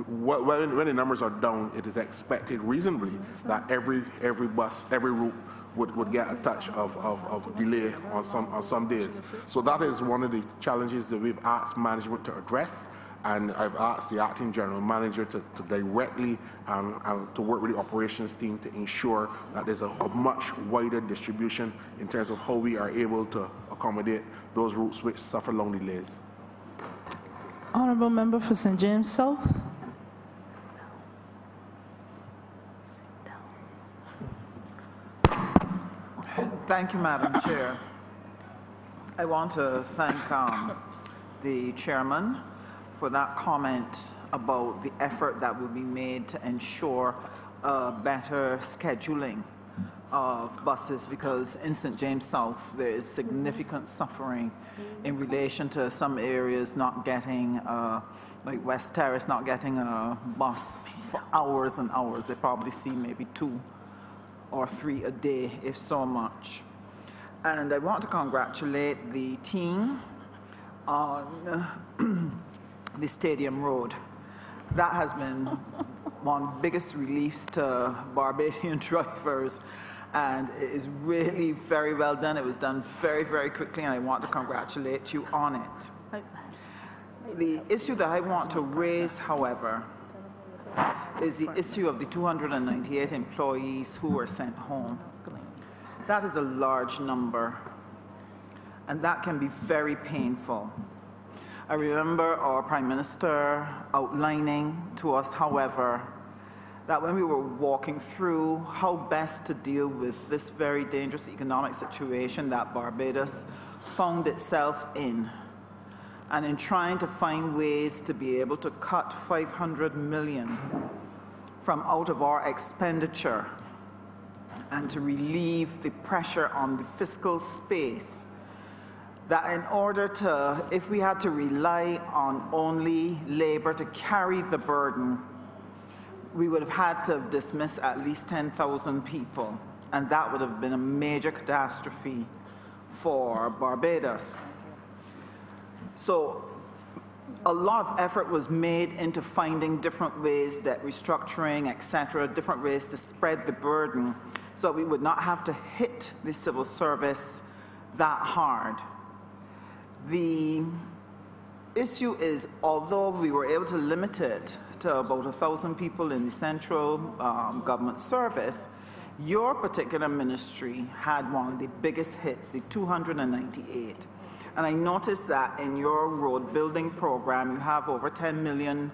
when the numbers are down, it is expected reasonably that every route would get a touch of delay on some days. So that is one of the challenges that we've asked management to address, and I've asked the acting general manager to directly to work with the operations team to ensure that there's a much wider distribution in terms of how we are able to accommodate those routes which suffer long delays. Honorable member for St. James South. Thank you, Madam Chair. I want to thank the chairman for that comment about the effort that will be made to ensure better scheduling of buses, because in St. James South there is significant suffering in relation to some areas not getting, like West Terrace, not getting a bus for hours and hours. They probably see maybe 2 or 3 a day, if so much. And I want to congratulate the team on the Stadium Road. That has been one of the biggest reliefs to Barbadian drivers, and it is really very well done. It was done very, very quickly, and I want to congratulate you on it. The issue that I want to raise, however, is the issue of the 298 employees who were sent home. That is a large number, and that can be very painful. I remember our Prime Minister outlining to us, however, that when we were walking through how best to deal with this very dangerous economic situation that Barbados found itself in, and in trying to find ways to be able to cut $500 million from out of our expenditure and to relieve the pressure on the fiscal space, that in order to, if we had to rely on only labor to carry the burden, we would have had to dismiss at least 10,000 people, and that would have been a major catastrophe for Barbados. So a lot of effort was made into finding different ways that restructuring, etc., different ways to spread the burden so we would not have to hit the civil service that hard. The issue is, although we were able to limit it to about 1,000 people in the central government service, your particular ministry had one of the biggest hits, the 298. And I noticed that in your road building program, you have over $10 million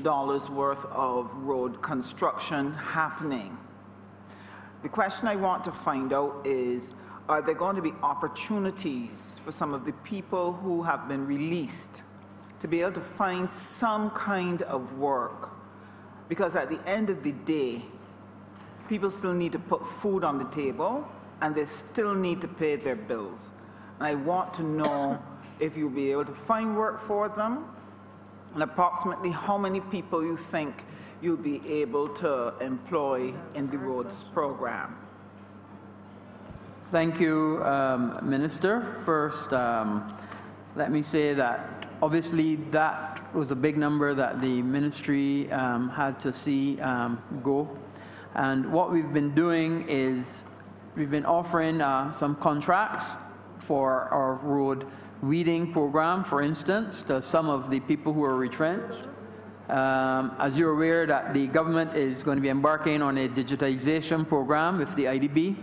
worth of road construction happening. The question I want to find out is, are there going to be opportunities for some of the people who have been released to be able to find some kind of work? Because at the end of the day, people still need to put food on the table, and they still need to pay their bills. And I want to know if you'll be able to find work for them, and approximately how many people you think you'll be able to employ in the roads program. Thank you, Minister. First, let me say that obviously that was a big number that the ministry had to see go. And what we've been doing is we've been offering some contracts for our road weeding program, for instance, to some of the people who are retrenched. As you're aware, that the government is going to be embarking on a digitization program with the IDB,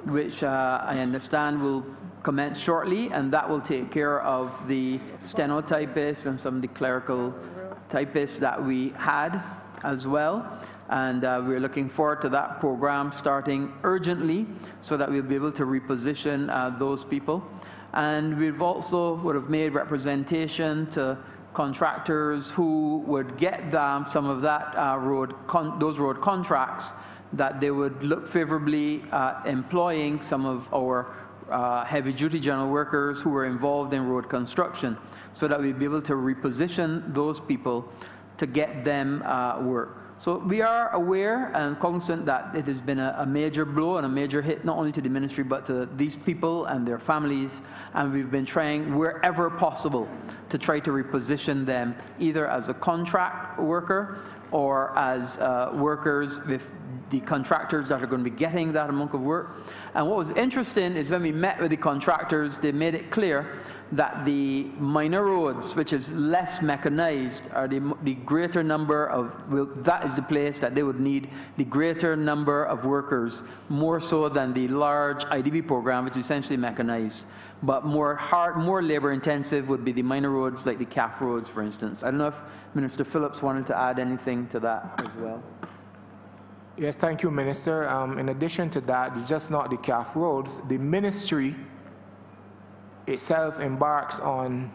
which I understand will commence shortly, and that will take care of the stenotypists and some of the clerical typists that we had as well. And we're looking forward to that program starting urgently so that we'll be able to reposition those people. And we've also would have made representation to contractors who would get some of that those road contracts, that they would look favorably at employing some of our heavy-duty general workers who were involved in road construction, so that we'd be able to reposition those people to get them work. So we are aware and cognizant that it has been a major blow and a major hit not only to the ministry but to these people and their families, and we've been trying wherever possible to try to reposition them either as a contract worker or as workers with the contractors that are going to be getting that amount of work. And what was interesting is when we met with the contractors, they made it clear that the minor roads, which is less mechanized, are the greater number of, well, that is the place that they would need the greater number of workers, more so than the large IDB program, which is essentially mechanized. But more labor intensive would be the minor roads, like the CAF roads, for instance. I don't know if Minister Phillips wanted to add anything to that as well. Yes, thank you, Minister. In addition to that, it's just not the CAF roads. The ministry itself embarks on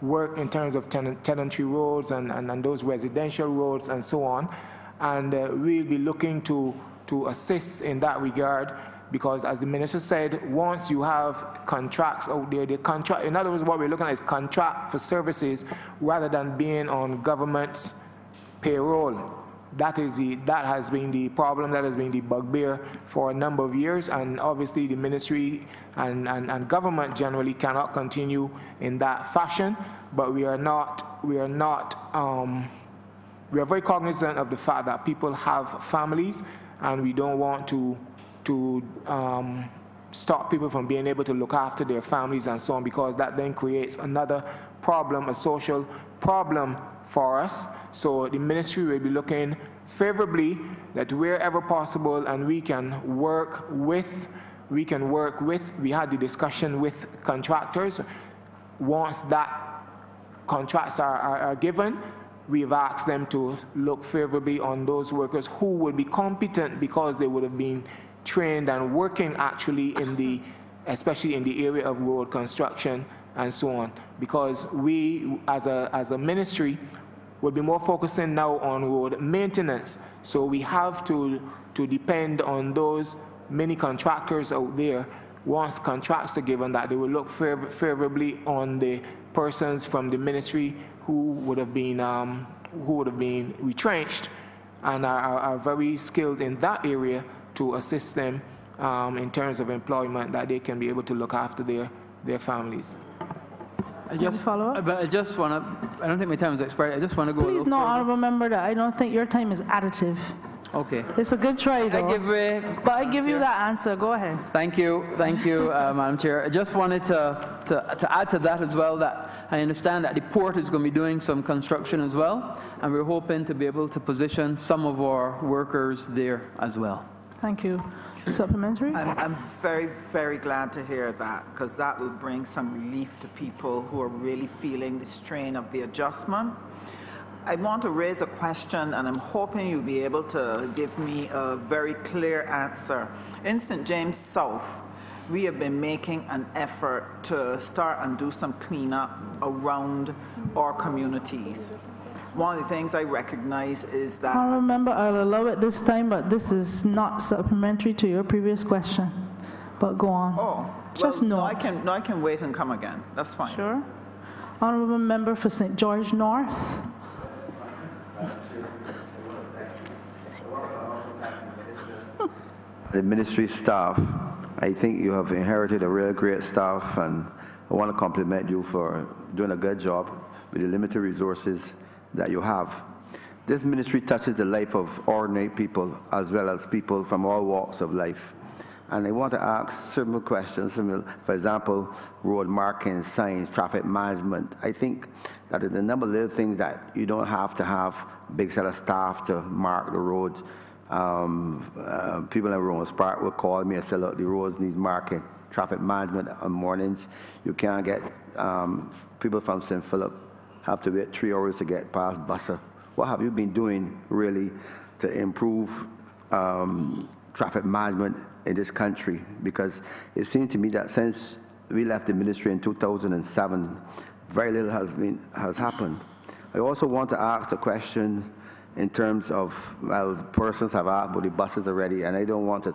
work in terms of tenantry roads and those residential roads and so on. And we'll be looking to assist in that regard, because as the minister said, once you have contracts out there, the contract, in other words, what we're looking at is contract for services rather than being on government's payroll. That has been the problem, that has been the bugbear for a number of years, and obviously the ministry and government generally cannot continue in that fashion. But we are very cognizant of the fact that people have families, and we don't want to stop people from being able to look after their families and so on, because that then creates another problem, a social problem for us. So the ministry will be looking favorably that wherever possible, and we can work with, we had the discussion with contractors. Once that contracts are given, we've asked them to look favorably on those workers who would be competent, because they would have been trained and working actually especially in the area of road construction and so on. Because we, as a ministry, will be more focusing now on road maintenance. So we have to depend on those many contractors out there. Once contracts are given, that they will look favorably on the persons from the ministry who would have been retrenched and are very skilled in that area, to assist them in terms of employment, that they can be able to look after their families. I just follow up. But I just want to. I don't think my time is expired. I just want to go. Please, no, I'll remember that. I don't think your time is additive. Okay. It's a good try, though. But I give you that answer. Go ahead. Thank you, Madam Chair. I just wanted to add to that as well, that I understand that the port is going to be doing some construction as well, and we're hoping to be able to position some of our workers there as well. Thank you. Supplementary? I'm very, very glad to hear that, because that will bring some relief to people who are really feeling the strain of the adjustment. I want to raise a question, and I'm hoping you'll be able to give me a very clear answer. In St. James South, we have been making an effort to start and do some cleanup around our communities. One of the things I recognize is that... I remember, I'll allow it this time, but this is not supplementary to your previous question. But go on. Oh, just well, note. I can wait and come again. That's fine. Sure. Honourable member for St. George North. The ministry staff, I think you have inherited a real great staff, and I want to compliment you for doing a good job with the limited resources that you have. This ministry touches the life of ordinary people as well as people from all walks of life. And I want to ask several questions, for example, road marking, signs, traffic management. I think that there's a number of little things that you don't have to have big set of staff to mark the roads. People in Rose Park will call me and say, look, the roads need marking. Traffic management on mornings, you can't get, people from St. Philip have to wait 3 hours to get past Bussa. What have you been doing really to improve traffic management in this country? Because it seems to me that since we left the ministry in 2007, very little has happened. I also want to ask the question in terms of, well, persons have asked about the buses already, and I don't want to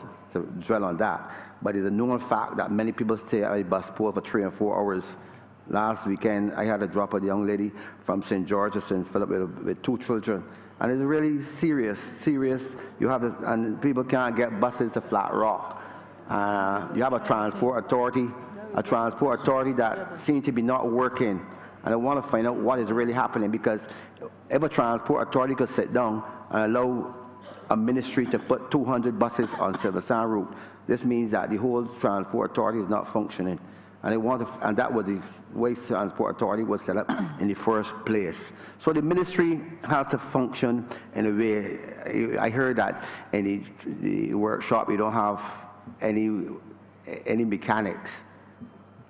dwell on that, but it's a known fact that many people stay at a bus pole for 3 and 4 hours. Last weekend, I had to drop a young lady from St. George to St. Philip with 2 children. And it's really serious. You have this, and people can't get buses to Flat Rock. You have a transport authority that seems to be not working. And I want to find out what is really happening, because if a transport authority could sit down and allow a ministry to put 200 buses on Silversan route. This means that the whole transport authority is not functioning. And, and that was the Waste Transport Authority was set up in the first place. So the ministry has to function in a way. I heard that in the workshop you don't have any mechanics.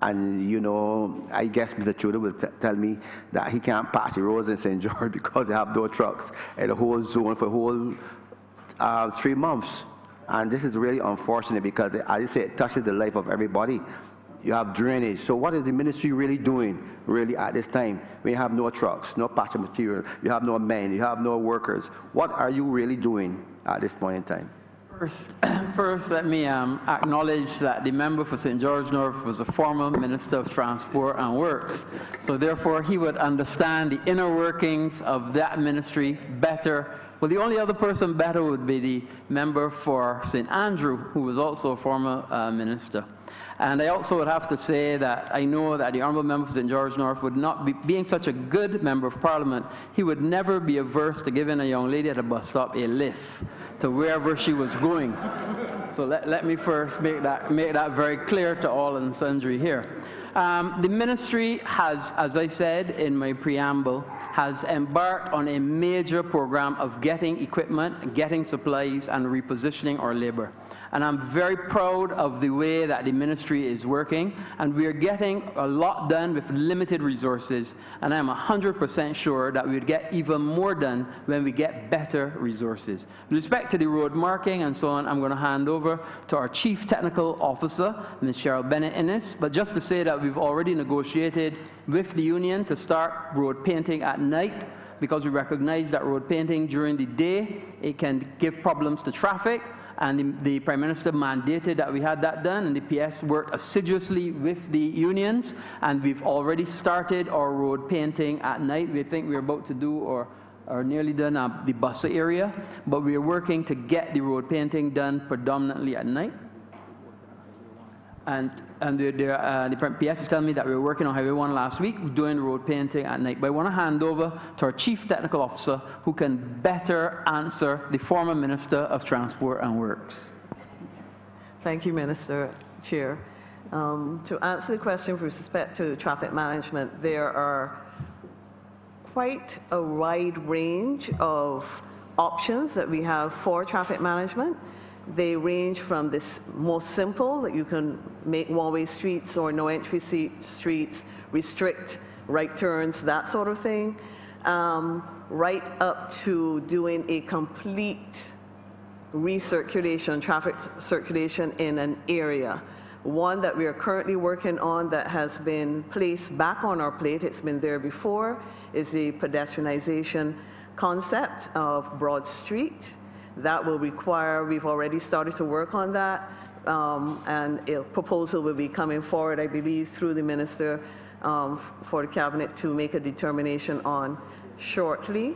And, you know, I guess Mr. Tudor will tell me that he can't patch the roads in St. George because they have no trucks in the whole zone for a whole 3 months. And this is really unfortunate because, as I say, it touches the life of everybody. You have drainage. So what is the ministry really doing, really, at this time? We have no trucks, no patch of material, you have no men, you have no workers. What are you really doing at this point in time? First, let me acknowledge that the member for St. George North was a former Minister of Transport and Works. So therefore, he would understand the inner workings of that ministry better. Well, the only other person better would be the member for St. Andrew, who was also a former minister. And I also would have to say that I know that the Honourable Member for St. George North would not be, being such a good Member of Parliament, he would never be averse to giving a young lady at a bus stop a lift to wherever she was going. So let me first make that very clear to all and sundry here. The ministry has, as I said in my preamble, has embarked on a major program of getting equipment, getting supplies, and repositioning our labor. And I'm very proud of the way that the ministry is working, and we are getting a lot done with limited resources, and I'm 100% sure that we'll get even more done when we get better resources. With respect to the road marking and so on, I'm going to hand over to our Chief Technical Officer, Ms. Cheryl Bennett-Innes, but just to say that we've already negotiated with the union to start road painting at night, because we recognize that road painting during the day, it can give problems to traffic. And the Prime Minister mandated that we had that done, and the PS worked assiduously with the unions, and we've already started our road painting at night. We think we're about to do or nearly done the Bussa area, but we are working to get the road painting done predominantly at night. And the PS is telling me that we were working on Highway 1 last week, doing road painting at night. But I want to hand over to our Chief Technical Officer, who can better answer the former Minister of Transport and Works. Thank you, Minister Chair. To answer the question with respect to traffic management, there are quite a wide range of options that we have for traffic management. They range from this most simple, that you can make one-way streets or no entry streets, restrict right turns, that sort of thing, right up to doing a complete recirculation, traffic circulation in an area. One that we are currently working on that has been placed back on our plate, it's been there before, is the pedestrianization concept of Broad Street. That will require, we've already started to work on that, and a proposal will be coming forward, I believe, through the Minister for the Cabinet to make a determination on shortly.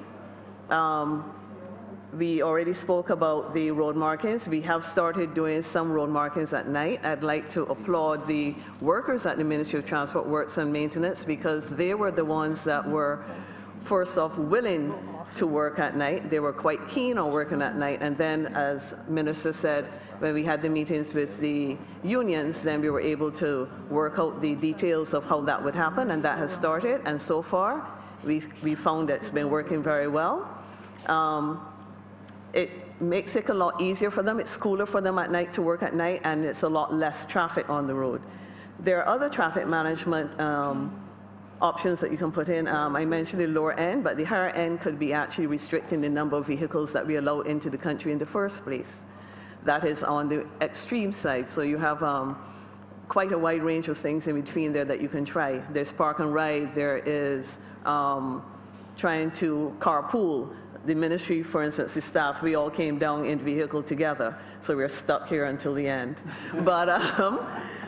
We already spoke about the road markings. We have started doing some road markings at night. I'd like to applaud the workers at the Ministry of Transport Works and Maintenance, because they were the ones that were first off willing to work at night. They were quite keen on working at night, and then, as Minister said, when we had the meetings with the unions, then we were able to work out the details of how that would happen, and that has started, and so far we found that it's been working very well. It makes it a lot easier for them. It's cooler for them at night to work at night, and it's a lot less traffic on the road. There are other traffic management options that you can put in. I mentioned the lower end, but the higher end could be actually restricting the number of vehicles that we allow into the country in the first place. That is on the extreme side. So you have quite a wide range of things in between there that you can try. There's park and ride. There is trying to carpool. The ministry, for instance, the staff, we all came down in vehicle together, so we're stuck here until the end. But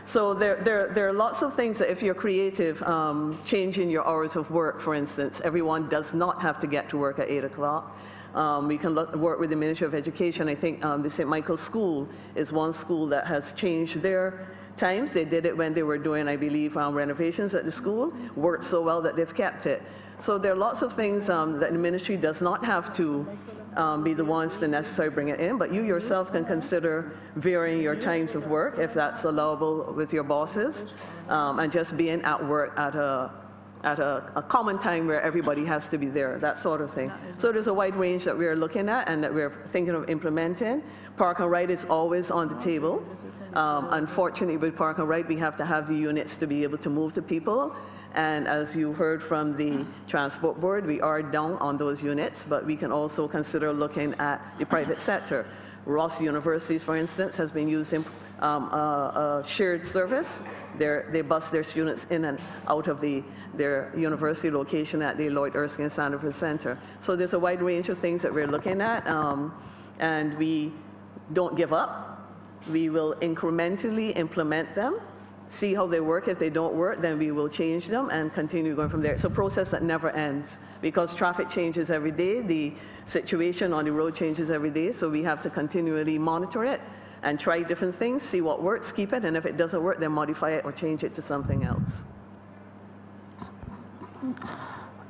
so there are lots of things that if you're creative, changing your hours of work, for instance, everyone does not have to get to work at 8 o'clock. We can work with the Ministry of Education. I think the St. Michael's School is one school that has changed their times. They did it when they were doing, I believe, renovations at the school. Worked so well that they've kept it. So there are lots of things that the ministry does not have to be the ones to necessarily bring it in, but you yourself can consider varying your times of work if that's allowable with your bosses, and just being at work at a common time where everybody has to be there, that sort of thing. So there's a wide range that we're looking at and that we're thinking of implementing. Park and ride is always on the table. Unfortunately, with park and ride, we have to have the units to be able to move the people. And as you heard from the Transport Board, we are down on those units, but we can also consider looking at the private sector. Ross Universities, for instance, has been using a shared service. They bus their students in and out of their university location at the Lloyd Erskine Sanford Center. So there's a wide range of things that we're looking at, and we don't give up. We will incrementally implement them, see how they work. If they don't work, then we will change them and continue going from there. It's a process that never ends because traffic changes every day. The situation on the road changes every day, so we have to continually monitor it and try different things, see what works, keep it, and if it doesn't work, then modify it or change it to something else.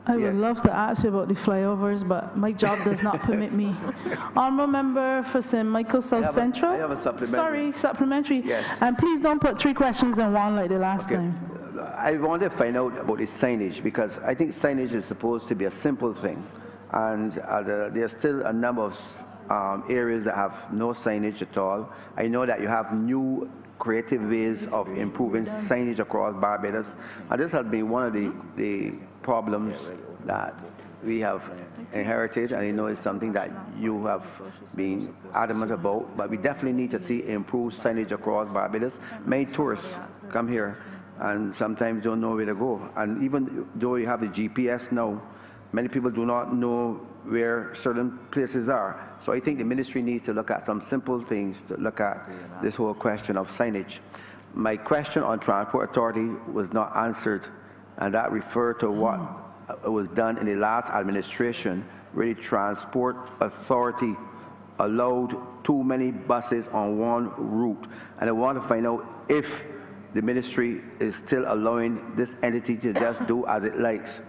I would love to ask you about the flyovers, but my job does not permit me. Honourable member for St. Michael South Central. I have a supplementary. Sorry, supplementary. Yes. And please don't put 3 questions in one like the last time. I want to find out about the signage because I think signage is supposed to be a simple thing. And there's still a number of areas that have no signage at all. I know that you have new creative ways of improving signage across Barbados. And this has been one of the problems that we have inherited, and I know it's something that you have been adamant about, but we definitely need to see improved signage across Barbados. Many tourists come here and sometimes don't know where to go. And even though you have the GPS now, many people do not know where certain places are. So I think the ministry needs to look at some simple things to look at this whole question of signage. My question on Transport Authority was not answered, and that referred to what was done in the last administration, where the Transport Authority allowed too many buses on one route. And I want to find out if the ministry is still allowing this entity to just do as it likes.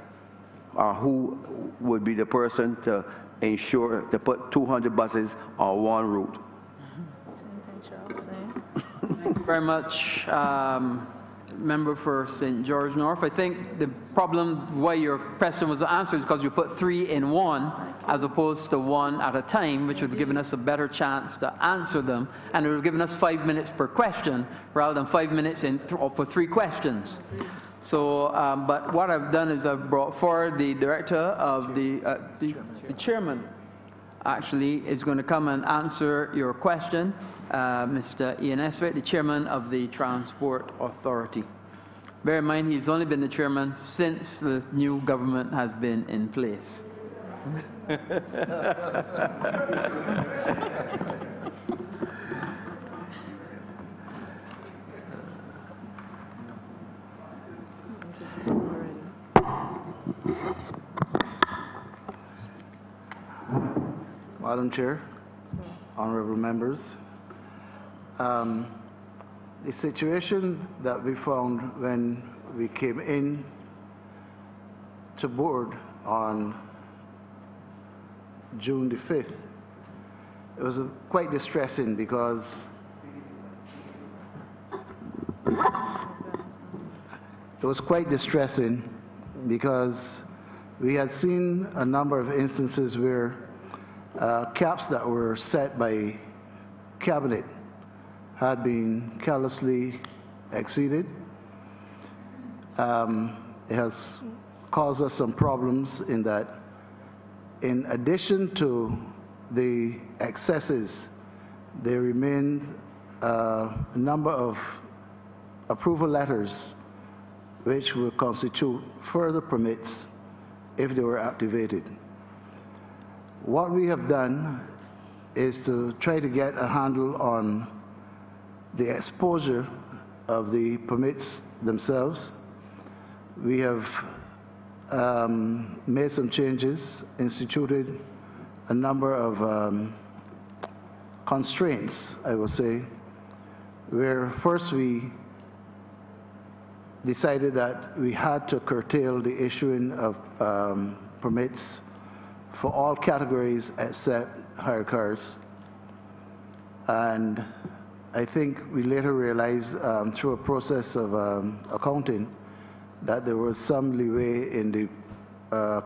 Who would be the person to ensure to put 200 buses on one route? Thank you very much, member for St. George North. I think the problem why your question was answered is because you put 3 in one as opposed to 1 at a time, which would have given us a better chance to answer them, and it would have given us 5 minutes per question rather than 5 minutes for 3 questions. So, but what I've done is I've brought forward the director of the chairman actually is going to come and answer your question, Mr. Ian Eswick, the chairman of the Transport Authority. Bear in mind, he's only been the chairman since the new government has been in place. Madam Chair, honorable members, the situation that we found when we came in to board on June the 5th, it was quite distressing because we had seen a number of instances where caps that were set by cabinet had been carelessly exceeded. It has caused us some problems in that, in addition to the excesses, there remained a number of approval letters which would constitute further permits if they were activated. What we have done is to try to get a handle on the exposure of the permits themselves. We have made some changes, instituted a number of constraints, I will say, where first we decided that we had to curtail the issuing of permits for all categories except hire cars. And I think we later realized through a process of accounting that there was some leeway in the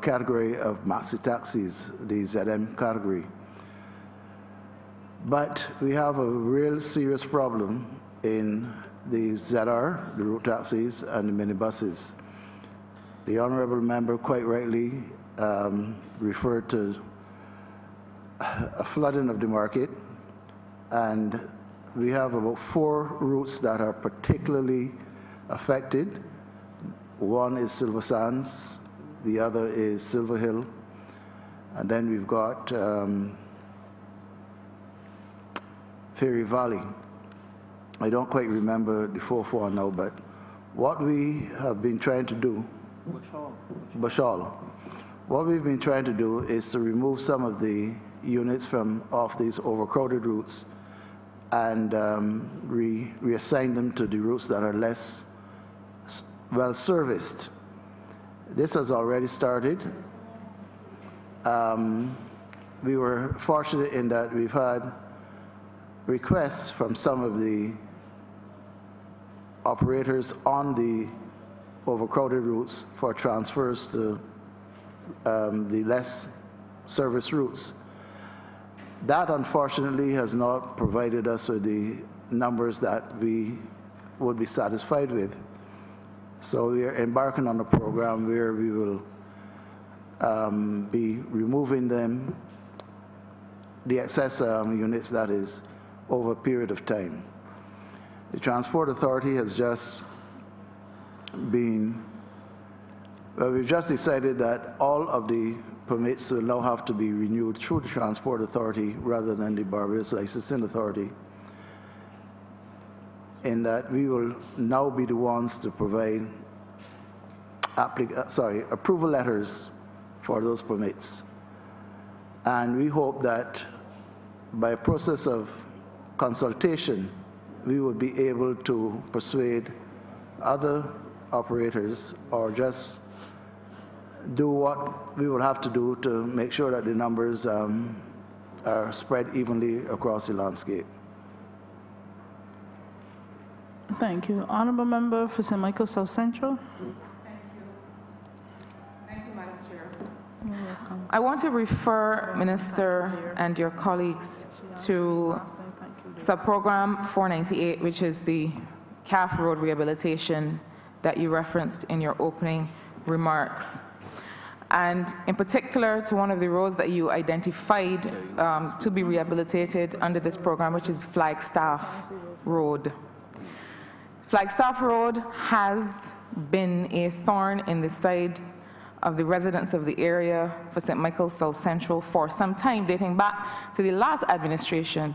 category of maxi taxis, the ZM category. But we have a real serious problem in the ZR, the route taxis, and the minibuses. The honorable member quite rightly referred to a flooding of the market, and we have about 4 routes that are particularly affected. One is Silver Sands, the other is Silver Hill, and then we've got Ferry Valley. I don't quite remember the 4th one now, but what we have been trying to do, Bashal. What we've been trying to do is to remove some of the units from off these overcrowded routes and reassign them to the routes that are less well serviced. This has already started. We were fortunate in that we've had requests from some of the operators on the overcrowded routes for transfers to the less service routes. That, unfortunately, has not provided us with the numbers that we would be satisfied with. So we are embarking on a program where we will be removing them, the excess units, that is, over a period of time. The Transport Authority has just been, well, we've just decided that all of the permits will now have to be renewed through the Transport Authority rather than the Barbados Licensing Authority, in that we will now be the ones to provide approval letters for those permits. And we hope that by a process of consultation, we will be able to persuade other operators or just do what we will have to do to make sure that the numbers are spread evenly across the landscape. Thank you. Honorable member for St. Michael South Central. Thank you, Madam Chair. I want to refer Minister and your colleagues to subprogram 498, which is the CAF Road rehabilitation that you referenced in your opening remarks. And in particular to one of the roads that you identified to be rehabilitated under this program, which is Flagstaff Road. Flagstaff Road has been a thorn in the side of the residents of the area for St. Michael South Central for some time, dating back to the last administration.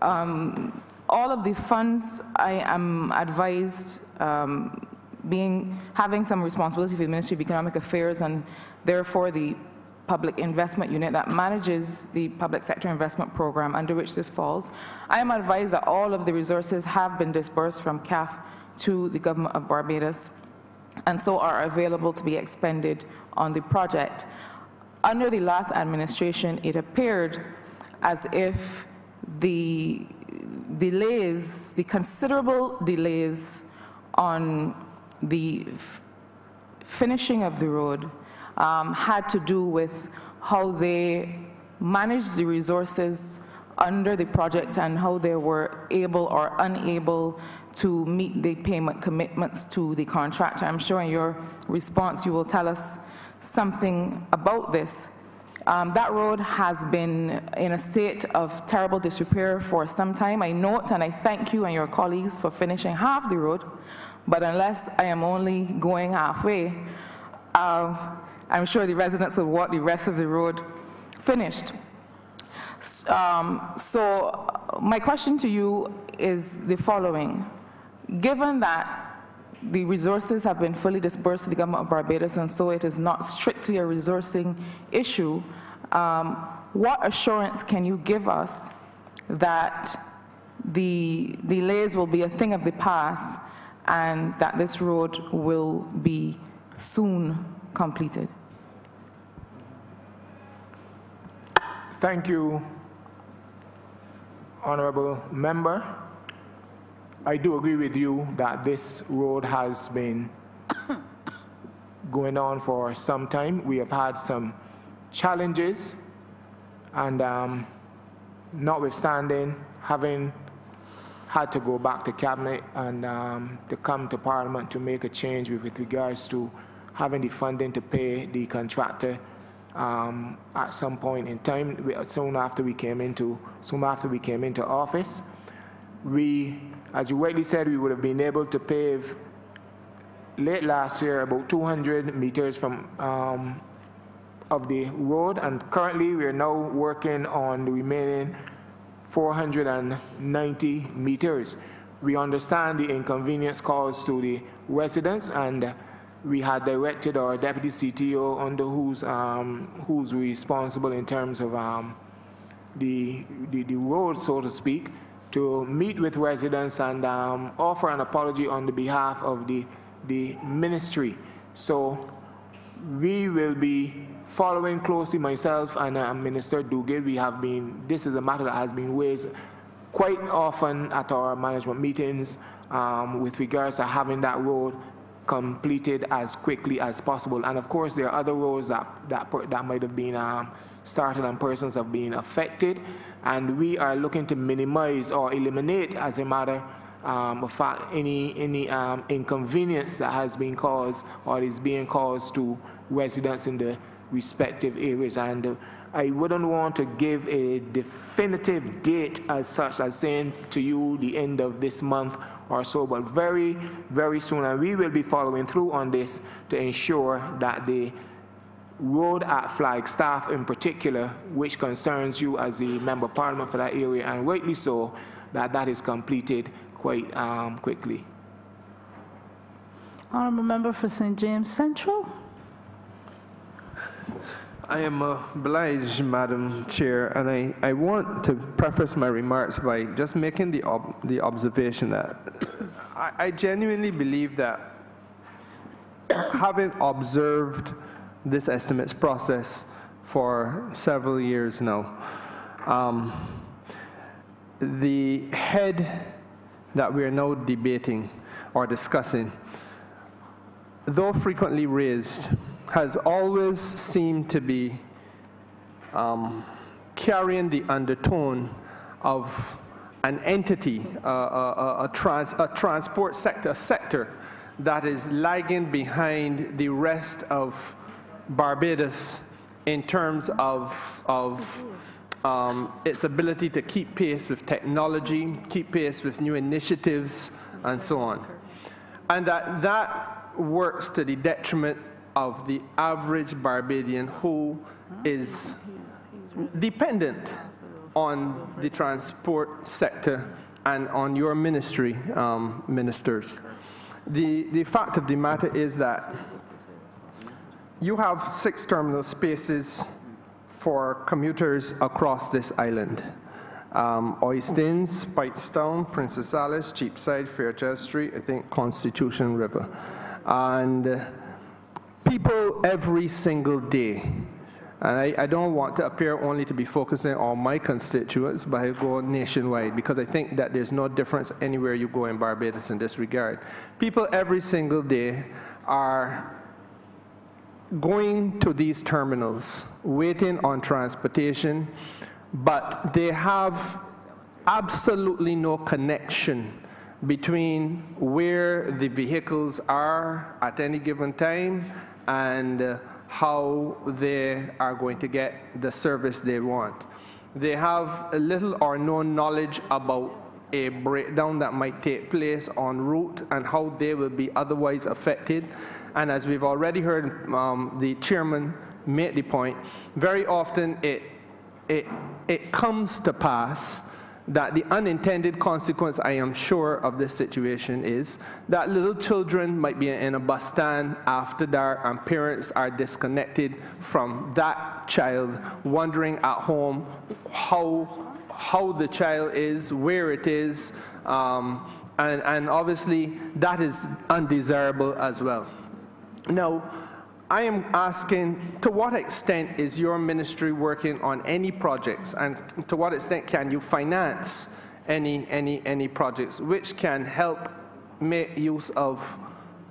All of the funds, I am advised, having some responsibility for the Ministry of Economic Affairs and therefore the Public Investment Unit that manages the public sector investment program under which this falls. I am advised that all of the resources have been disbursed from CAF to the Government of Barbados and so are available to be expended on the project. Under the last administration, it appeared as if the delays, the considerable delays on the finishing of the road had to do with how they managed the resources under the project and how they were able or unable to meet the payment commitments to the contractor. I'm sure in your response you will tell us something about this. That road has been in a state of terrible disrepair for some time. I note and I thank you and your colleagues for finishing half the road, but unless I am only going halfway, I'm sure the residents will want the rest of the road finished. So my question to you is the following. Given that the resources have been fully disbursed to the Government of Barbados and so it is not strictly a resourcing issue, what assurance can you give us that the delays will be a thing of the past and that this road will be soon completed? Thank you, Honorable Member. I do agree with you that this road has been going on for some time. We have had some challenges, and notwithstanding having had to go back to Cabinet and to come to Parliament to make a change with regards to having the funding to pay the contractor at some point in time, soon after we came into office. We, as you rightly said, we would have been able to pave late last year about 200 meters from of the road, and currently we are now working on the remaining 490 meters. We understand the inconvenience caused to the residents, and we had directed our deputy CTO, under who's responsible in terms of the road, so to speak, to meet with residents and offer an apology on the behalf of the ministry. So we will be following closely, myself and Minister Duguid. We have been, this is a matter that has been raised quite often at our management meetings with regards to having that road completed as quickly as possible. And of course, there are other roads that might have been started and persons have been affected, and we are looking to minimize or eliminate, as a matter of fact, any inconvenience that has been caused or is being caused to residents in the respective areas. And I wouldn't want to give a definitive date as such as saying to you the end of this month or so, but very, very soon. And we will be following through on this to ensure that the road at Flagstaff in particular, which concerns you as the Member of Parliament for that area, and rightly so, that is completed quite quickly. Honourable Member for St. James Central. I am obliged, Madam Chair, and I want to preface my remarks by just making the observation that I genuinely believe that having observed this estimates process for several years now, the head that we are now debating or discussing, though frequently raised, has always seemed to be carrying the undertone of an entity, a transport sector that is lagging behind the rest of Barbados in terms of its ability to keep pace with technology, keep pace with new initiatives, and so on. And that works to the detriment of the average Barbadian who is dependent on the transport sector and on your ministry, ministers. The fact of the matter is that you have 6 terminal spaces for commuters across this island. Oistins, Pitestown, Princess Alice, Cheapside, Fairchild Street, I think Constitution River. And people every single day, and I don't want to appear only to be focusing on my constituents, but I go nationwide, because I think that there's no difference anywhere you go in Barbados in this regard. People every single day are going to these terminals, waiting on transportation, but they have absolutely no connection between where the vehicles are at any given time and how they are going to get the service they want. They have little or no knowledge about a breakdown that might take place en route and how they will be otherwise affected. And as we've already heard the chairman make the point, very often it comes to pass that the unintended consequence, I am sure, of this situation is that little children might be in a bus stand after dark and parents are disconnected from that child, wondering at home how the child is, where it is, and obviously that is undesirable as well. Now, I am asking, to what extent is your ministry working on any projects, and to what extent can you finance any projects which can help make use of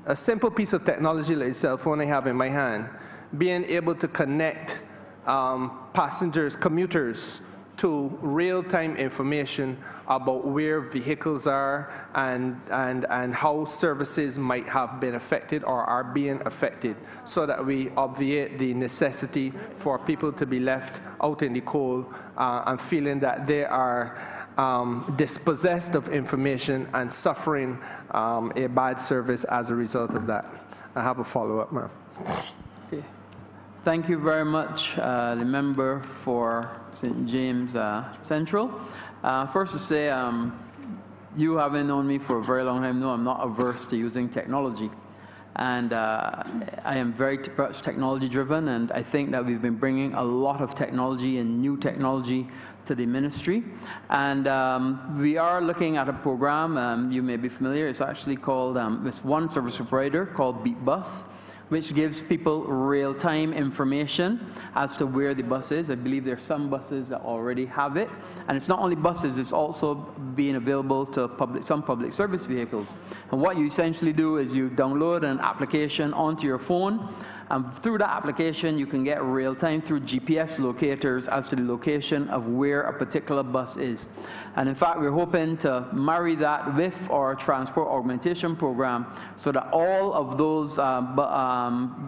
a simple piece of technology like the cell phone I have in my hand, being able to connect passengers, commuters, to real-time information about where vehicles are and how services might have been affected or are being affected, so that we obviate the necessity for people to be left out in the cold and feeling that they are dispossessed of information and suffering a bad service as a result of that. I have a follow-up, ma'am. Okay. Thank you very much, the member for St. James Central. First to say, you having known me for a very long time know I'm not averse to using technology. And I am very much technology driven, and I think that we've been bringing a lot of technology and new technology to the ministry. And we are looking at a program, you may be familiar, it's actually called, it's one service provider called BeatBus, which gives people real-time information as to where the bus is. I believe there are some buses that already have it. And it's not only buses, it's also being available to some public service vehicles. And what you essentially do is you download an application onto your phone, and through that application, you can get real-time through GPS locators as to the location of where a particular bus is. And in fact, we're hoping to marry that with our transport augmentation program so that all of those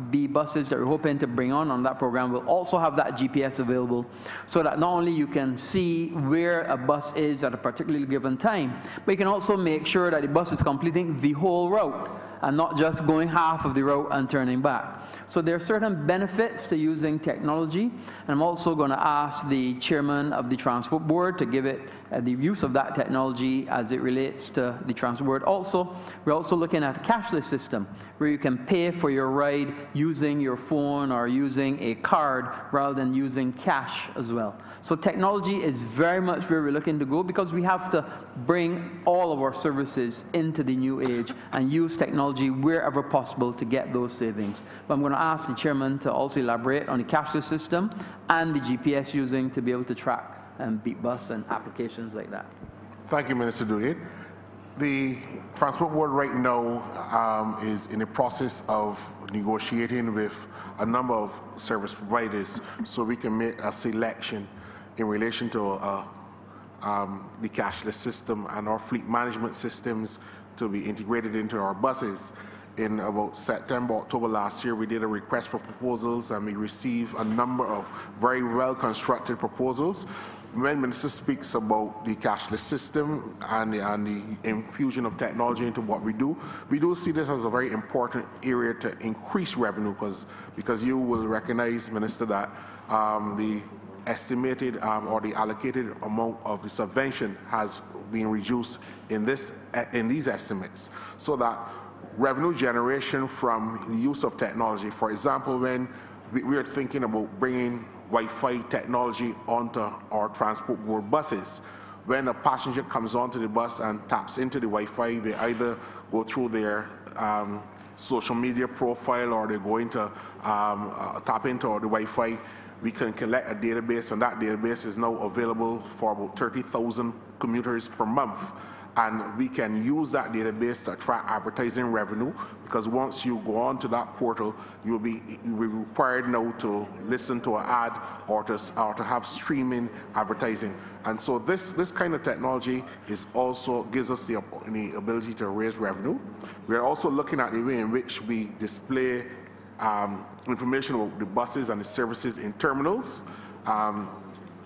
B buses that we're hoping to bring on that program will also have that GPS available, so that not only you can see where a bus is at a particularly given time, but you can also make sure that the bus is completing the whole route and not just going half of the route and turning back. So there are certain benefits to using technology, and I'm also going to ask the chairman of the Transport Board to give it the use of that technology as it relates to the Transport Board. Also, we're also looking at a cashless system where you can pay for your ride using your phone or using a card rather than using cash as well. So technology is very much where we're looking to go, because we have to bring all of our services into the new age and use technology wherever possible to get those savings. But I'm going to ask the chairman to also elaborate on the cashless system and the GPS using to be able to track BeatBus and applications like that. Thank you, Minister Duguid. The Transport Board right now is in the process of negotiating with a number of service providers so we can make a selection in relation to the cashless system and our fleet management systems to be integrated into our buses. In about September, October last year, we did a request for proposals, and we received a number of very well-constructed proposals. When Minister speaks about the cashless system and the infusion of technology into what we do see this as a very important area to increase revenue, because you will recognize, Minister, that the estimated or the allocated amount of the subvention has been reduced in these estimates, so that revenue generation from the use of technology, for example, when we are thinking about bringing Wi-Fi technology onto our Transport Board buses. When a passenger comes onto the bus and taps into the Wi-Fi, they either go through their social media profile, or they're going to tap into the Wi-Fi. We can collect a database, and that database is now available for about 30,000 commuters per month. And we can use that database to attract advertising revenue, because once you go on to that portal, you'll be required now to listen to an ad or to have streaming advertising. And so this kind of technology also gives us the ability to raise revenue. We're also looking at the way in which we display information about the buses and the services in terminals.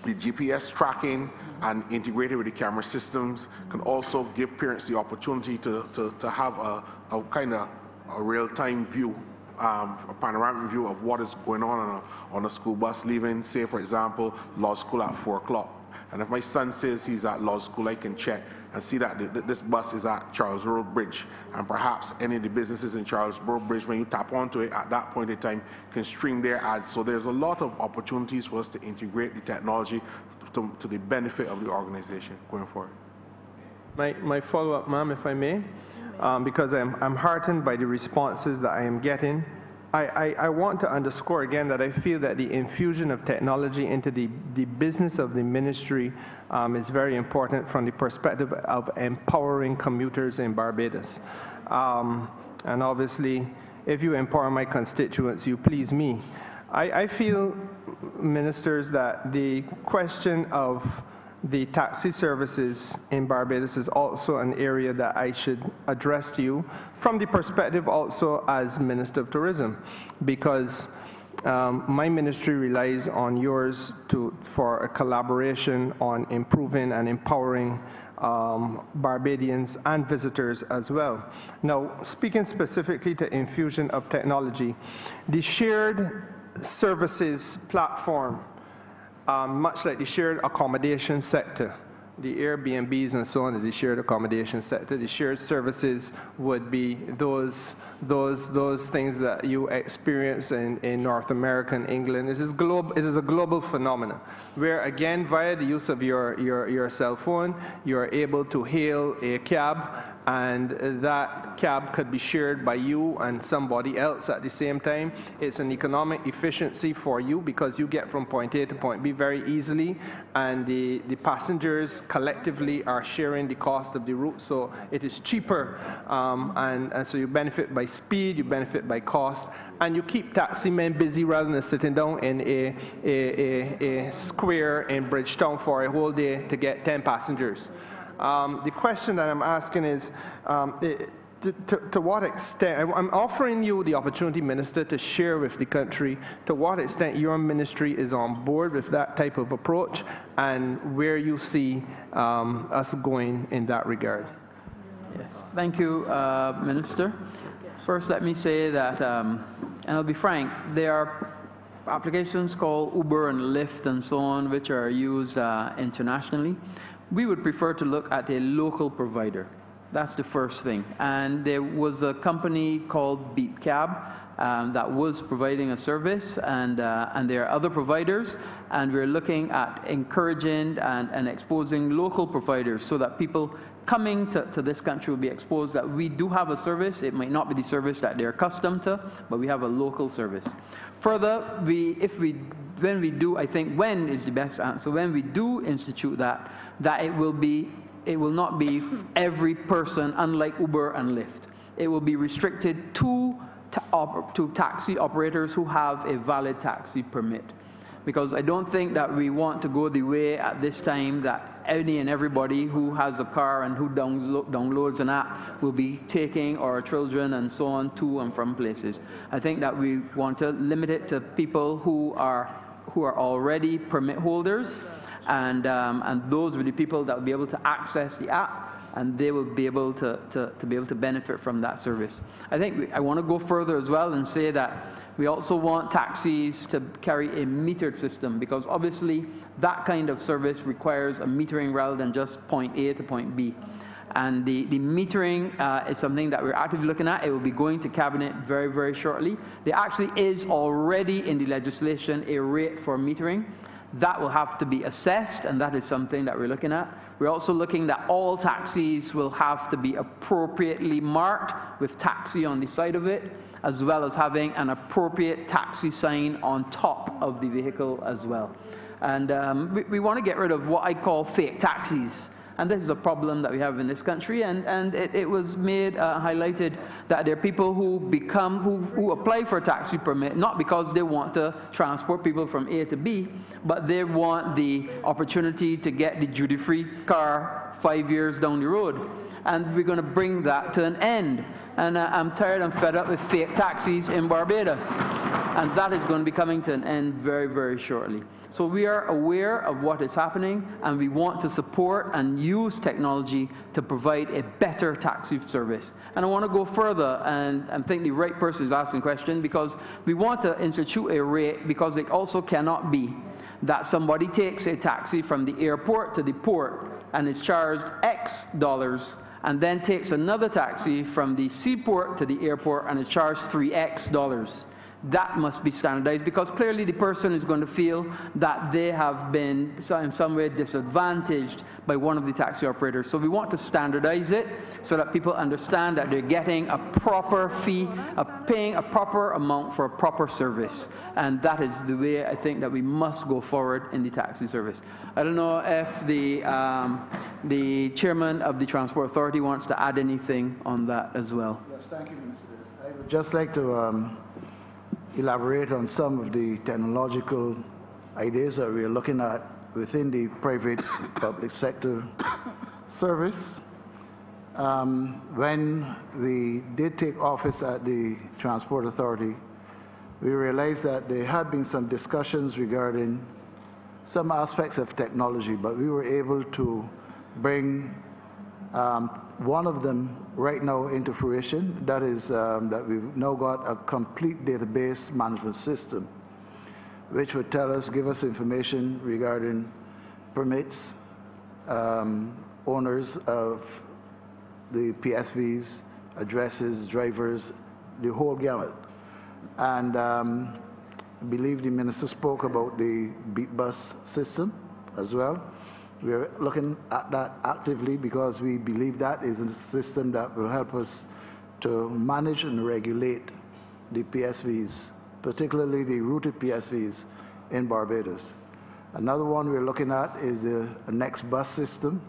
The GPS tracking and integrated with the camera systems can also give parents the opportunity to have a kind of a real-time view, a panoramic view of what is going on a school bus leaving, say, for example, law school at 4 o'clock. And if my son says he's at law school, I can check and see that this bus is at Charles Road Bridge. And perhaps any of the businesses in Charles Road Bridge, when you tap onto it at that point in time, can stream their ads. So there's a lot of opportunities for us to integrate the technology to the benefit of the organization going forward. My follow-up, ma'am, if I may, because I'm heartened by the responses that I am getting I want to underscore again that I feel that the infusion of technology into the business of the ministry is very important from the perspective of empowering commuters in Barbados. And obviously, if you empower my constituents, you please me. I feel, ministers, that the question of the taxi services in Barbados is also an area that I should address to you from the perspective also as Minister of Tourism, because my ministry relies on yours for a collaboration on improving and empowering Barbadians and visitors as well. Now, speaking specifically to infusion of technology, the shared services platform, much like the shared accommodation sector, the Airbnbs and so on is the shared accommodation sector. The shared services would be those things that you experience in North America and England. It is a global phenomenon where, again, via the use of your cell phone, you're able to hail a cab, and that cab could be shared by you and somebody else at the same time. It's an economic efficiency for you because you get from point A to point B very easily, and the passengers collectively are sharing the cost of the route, so it is cheaper, and so you benefit by speed, you benefit by cost, and you keep taxi men busy rather than sitting down in a square in Bridgetown for a whole day to get 10 passengers. The question that I'm asking is, to what extent, I'm offering you the opportunity, Minister, to share with the country to what extent your ministry is on board with that type of approach and where you see us going in that regard. Yes, thank you, Minister. First, let me say that, and I'll be frank, there are applications called Uber and Lyft and so on, which are used internationally. We would prefer to look at a local provider. That's the first thing. And there was a company called Beat Cab that was providing a service, and there are other providers, and we're looking at encouraging and exposing local providers so that people coming to this country will be exposed that we do have a service. It might not be the service that they're accustomed to, but we have a local service. Further, when we do, I think when is the best answer, when we do institute that it will not be every person, unlike Uber and Lyft. It will be restricted to taxi operators who have a valid taxi permit. Because I don't think that we want to go the way at this time that any and everybody who has a car and who downloads an app will be taking our children and so on to and from places. I think that we want to limit it to people who are already permit holders, and those will be people that will be able to access the app, and they will be able to benefit from that service. I think I want to go further as well and say that we also want taxis to carry a metered system, because obviously that kind of service requires a metering rather than just point A to point B. And the metering is something that we're actively looking at. It will be going to Cabinet very, very shortly. There actually is already in the legislation a rate for metering. That will have to be assessed, and that is something that we're looking at. We're also looking that all taxis will have to be appropriately marked with taxi on the side of it, as well as having an appropriate taxi sign on top of the vehicle as well. And we want to get rid of what I call fake taxis. And this is a problem that we have in this country, and it was made, highlighted that there are people who apply for a taxi permit, not because they want to transport people from A to B, but they want the opportunity to get the duty-free car 5 years down the road. And we're going to bring that to an end. And I'm tired and fed up with fake taxis in Barbados. And that is going to be coming to an end very, very shortly. So we are aware of what is happening, and we want to support and use technology to provide a better taxi service. And I want to go further, and I think the right person is asking the question, because we want to institute a rate, because it also cannot be that somebody takes a taxi from the airport to the port and is charged X dollars, and then takes another taxi from the seaport to the airport and is charged 3X dollars. that must be standardized, because clearly the person is going to feel that they have been in some way disadvantaged by one of the taxi operators. So we want to standardize it so that people understand that they're getting a proper fee, paying a proper amount for a proper service. And that is the way I think that we must go forward in the taxi service. I don't know if the chairman of the Transport Authority wants to add anything on that as well. Yes, thank you, Minister. I would just like to elaborate on some of the technological ideas that we are looking at within the private public sector service. When we did take office at the Transport Authority, we realized that there had been some discussions regarding some aspects of technology, but we were able to bring one of them right now into fruition. That is that we've now got a complete database management system, which would give us information regarding permits, owners of the PSVs, addresses, drivers, the whole gamut. And I believe the minister spoke about the beat bus system as well. We're looking at that actively because we believe that is a system that will help us to manage and regulate the PSVs, particularly the routed PSVs in Barbados. Another one we're looking at is a next bus system,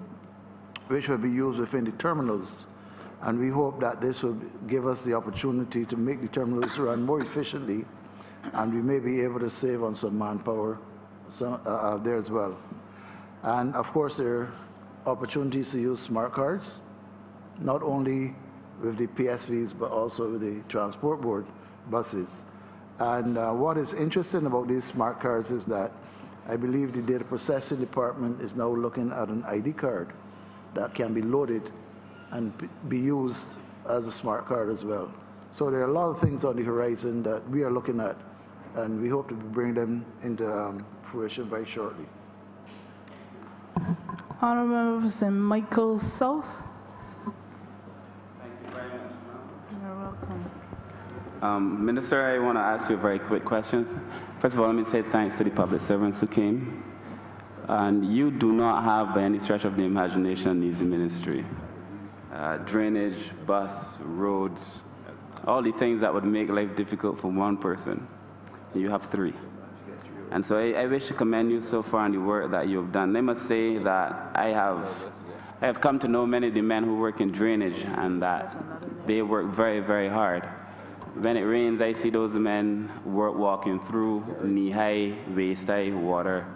which will be used within the terminals. And we hope that this will give us the opportunity to make the terminals run more efficiently, and we may be able to save on some manpower there as well. And of course, there are opportunities to use smart cards, not only with the PSVs, but also with the transport board buses. And what is interesting about these smart cards is that I believe the data processing department is now looking at an ID card that can be loaded and be used as a smart card as well. So there are a lot of things on the horizon that we are looking at, and we hope to bring them into fruition very shortly. Honourable Member for St. Michael South. Thank you very much. You're welcome. Minister, I want to ask you a very quick question. First of all, let me say thanks to the public servants who came. And you do not have, by any stretch of the imagination, an easy ministry. Drainage, bus, roads, all the things that would make life difficult for one person. You have three. And so I wish to commend you so far on the work that you have done. I must say that I have come to know many of the men who work in drainage, and that they work very, very hard. When it rains, I see those men walking through knee-high, waist-high water,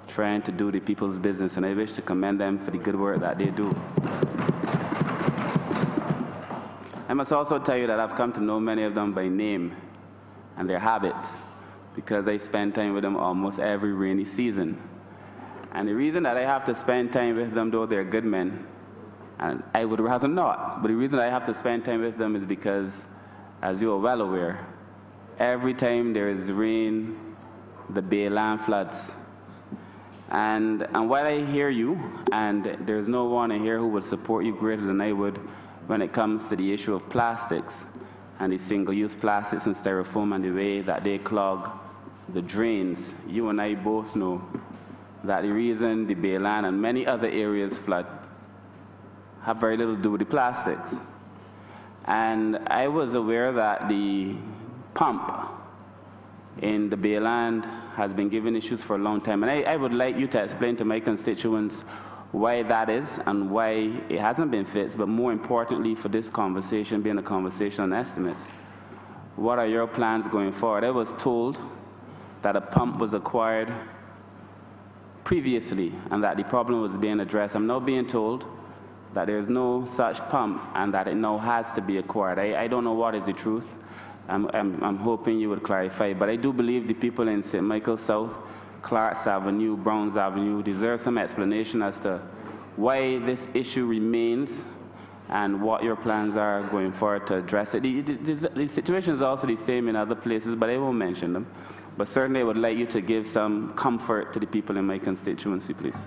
trying to do the people's business, and I wish to commend them for the good work that they do. I must also tell you that I've come to know many of them by name and their habits, because I spend time with them almost every rainy season. And the reason that I have to spend time with them, though they're good men, and I would rather not, but the reason I have to spend time with them is because, as you are well aware, every time there is rain, the Bay land floods. And while I hear you, and there's no one in here who would support you greater than I would when it comes to the issue of plastics and the single-use plastics and styrofoam and the way that they clog the drains, you and I both know that the reason the Bayland and many other areas flood have very little to do with the plastics. And I was aware that the pump in the Bayland has been given issues for a long time. And I would like you to explain to my constituents why that is and why it hasn't been fixed, but more importantly for this conversation being a conversation on estimates. What are your plans going forward? I was told that a pump was acquired previously and that the problem was being addressed. I'm now being told that there's no such pump and that it now has to be acquired. I don't know what is the truth. I'm hoping you would clarify, but I do believe the people in St. Michael South, Clarks Avenue, Browns Avenue deserve some explanation as to why this issue remains and what your plans are going forward to address it. The situation is also the same in other places, but I won't mention them. But certainly I would like you to give some comfort to the people in my constituency, please.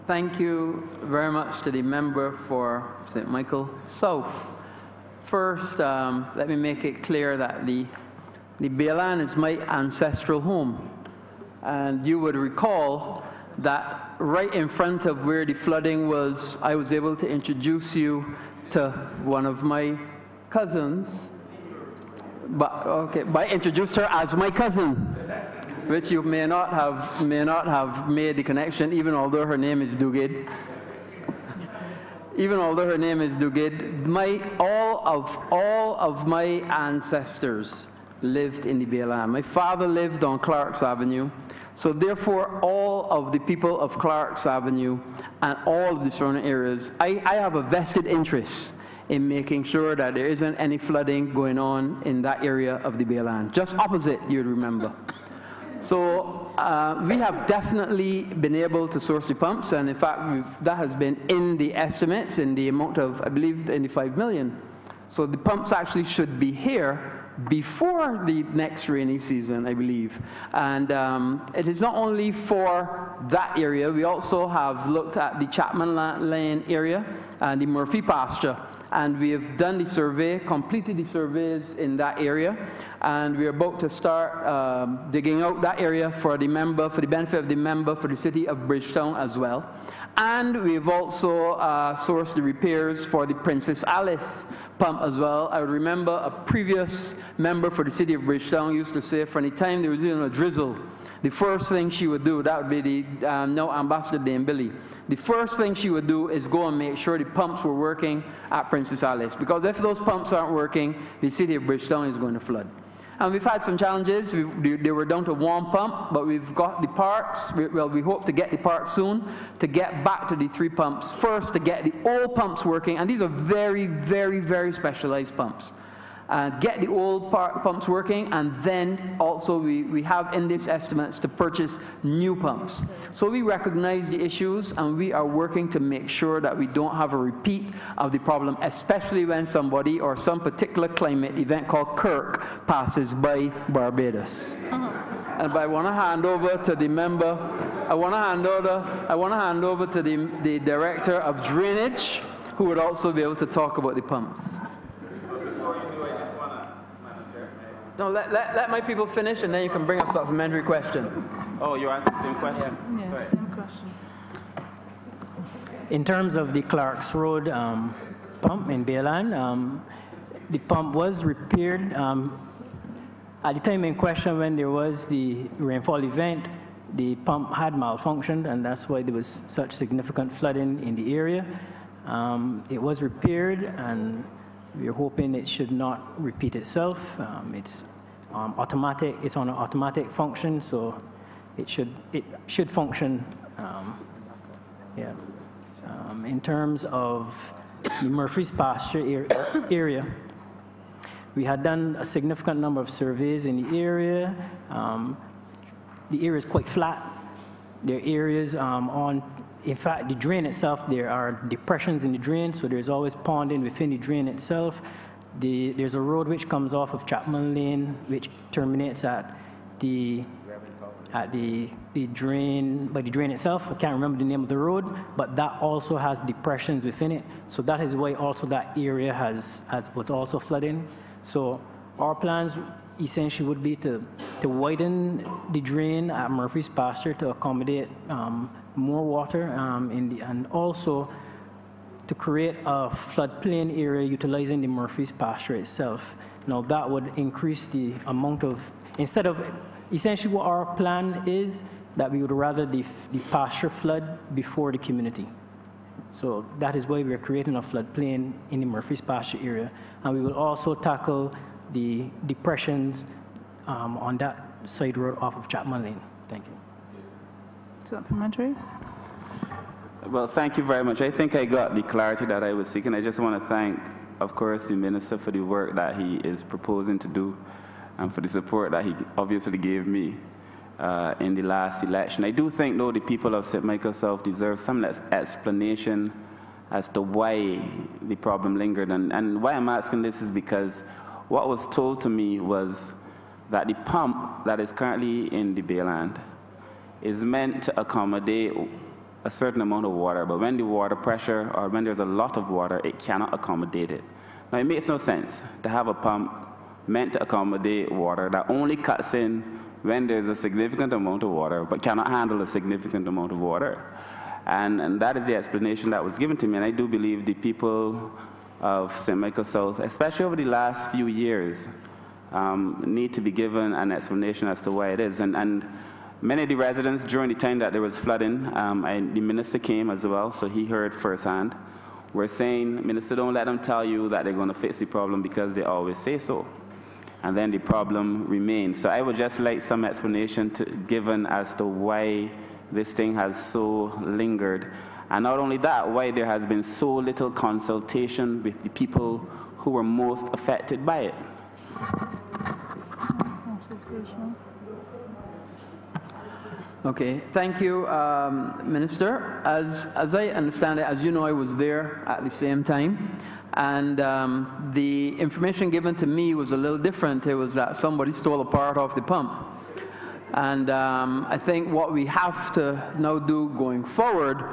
Thank you very much to the member for St. Michael South. First, let me make it clear that the Bayland is my ancestral home. And you would recall that right in front of where the flooding was, I was able to introduce you to one of my cousins. But I introduced her as my cousin, which you may not have made the connection, even although her name is Dugid. Even although her name is Dugid, all of my ancestors lived in the Bayland. My father lived on Clark's Avenue, so therefore all of the people of Clark's Avenue and all of the surrounding areas, I have a vested interest in making sure that there isn't any flooding going on in that area of the Bayland. Just opposite, you'd remember. So we have definitely been able to source the pumps, and in fact, that has been in the estimates in the amount of, I believe, in the 5 million. So the pumps actually should be here before the next rainy season, I believe. And it is not only for that area, we also have looked at the Chapman Lane area and the Murphy pasture. And we have done the survey, completed the surveys in that area, and we're about to start digging out that area for the benefit of the member for the city of Bridgetown as well. And we've also sourced the repairs for the Princess Alice pump as well. I remember a previous member for the city of Bridgetown used to say from the time there was even a drizzle, the first thing she would do, that would be the now Ambassador Dame Billy, the first thing she would do is go and make sure the pumps were working at Princess Alice. Because if those pumps aren't working, the city of Bridgetown is going to flood. And we've had some challenges. They were down to one pump, but we've got the parts. We hope to get the parts soon to get back to the 3 pumps. First, to get the old pumps working, and these are very, very, very specialized pumps. Get the old pumps working, and then also we have in these estimates to purchase new pumps. So we recognize the issues, and we are working to make sure that we don't have a repeat of the problem, especially when somebody or some particular climate event called Kirk passes by Barbados. And I want to hand over to the member. I want to hand over to the director of drainage, who would also be able to talk about the pumps. No, let my people finish, and then you can bring up a supplementary question. Oh, you're asking the same question? Yeah, same question. In terms of the Clark's Road pump in Bayland, the pump was repaired. At the time in question, when there was the rainfall event, the pump had malfunctioned, and that's why there was such significant flooding in the area. It was repaired, and we're hoping it should not repeat itself. It's automatic. It's on an automatic function, so it should function. In terms of the Murphy's pasture area, we had done a significant number of surveys in the area. The area is quite flat. There are areas in fact, the drain itself, there are depressions in the drain, so there's always ponding within the drain itself. There's a road which comes off of Chapman Lane, which terminates at the drain, by the drain itself. I can't remember the name of the road, but that also has depressions within it. So that is why also that area was also flooding. So our plans essentially would be to widen the drain at Murphy's pasture to accommodate more water and also to create a floodplain area utilizing the Murphy's pasture itself. Now that would increase the amount of, essentially what our plan is that we would rather the pasture flood before the community. So that is why we're creating a floodplain in the Murphy's pasture area. And we will also tackle the depressions on that side road off of Chapman Lane. Thank you. Supplementary? Well, thank you very much. I think I got the clarity that I was seeking. I just want to thank, of course, the Minister for the work that he is proposing to do and for the support that he obviously gave me in the last election. I do think, though, the people of St. Michael South deserve some explanation as to why the problem lingered. And why I'm asking this is because what was told to me was that the pump that is currently in the Bayland is meant to accommodate a certain amount of water, but when the water pressure or when there's a lot of water, it cannot accommodate it. Now, it makes no sense to have a pump meant to accommodate water that only cuts in when there's a significant amount of water, but cannot handle a significant amount of water. And that is the explanation that was given to me. And I do believe the people of St. Michael South, especially over the last few years, need to be given an explanation as to why it is. And many of the residents, during the time that there was flooding, the minister came as well, so he heard firsthand. We're saying, Minister, don't let them tell you that they're going to fix the problem because they always say so. And then the problem remains. So I would just like some explanation given as to why this thing has so lingered. And not only that, why there has been so little consultation with the people who were most affected by it. Okay, thank you, Minister. As I understand it, as you know, I was there at the same time, and the information given to me was a little different. It was that somebody stole a part of the pump. And I think what we have to now do going forward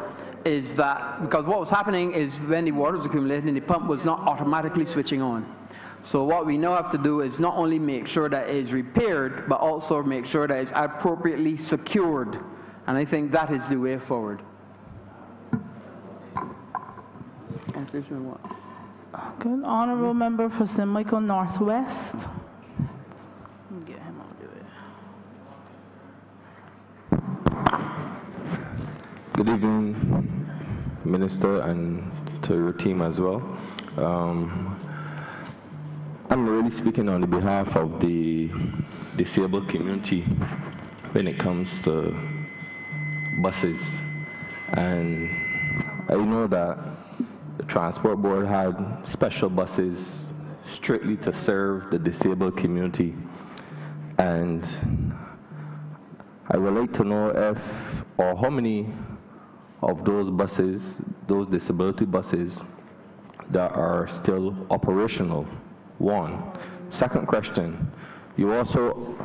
is that, because what was happening is when the water was accumulating, the pump was not automatically switching on. So what we now have to do is not only make sure that it is repaired, but also make sure that it's appropriately secured. And I think that is the way forward. Good. Honourable Member for St. Michael Northwest. Get him out of the way. Good evening, Minister, and to your team as well. I'm really speaking on the behalf of the disabled community when it comes to buses. And I know that the Transport Board had special buses strictly to serve the disabled community. And I would like to know if, or how many of those buses, those disability buses, that are still operational. One. Second question, you also...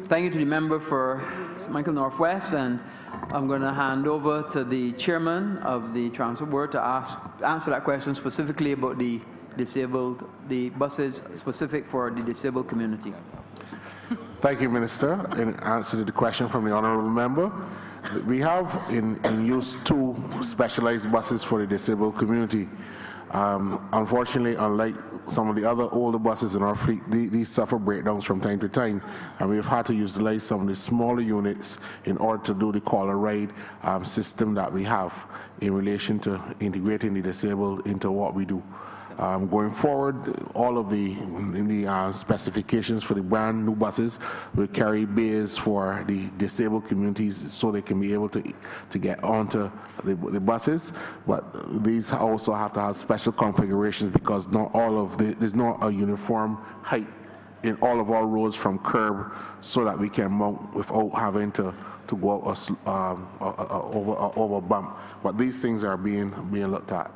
Thank you to the member for Michael Northwest, and I'm going to hand over to the chairman of the Transport Board to answer that question specifically about the buses specific for the disabled community. Thank you, Minister. In answer to the question from the honourable member, we have in use 2 specialized buses for the disabled community. Unfortunately, unlike some of the other older buses in our fleet, these suffer breakdowns from time to time, and we've had to utilize some of the smaller units in order to do the call-a-ride system that we have in relation to integrating the disabled into what we do. Going forward, all of the specifications for the brand new buses will carry bays for the disabled communities so they can be able to get onto the buses. But these also have to have special configurations because not all of there's not a uniform height in all of our roads from curb so that we can mount without having to go over a bump. But these things are being looked at.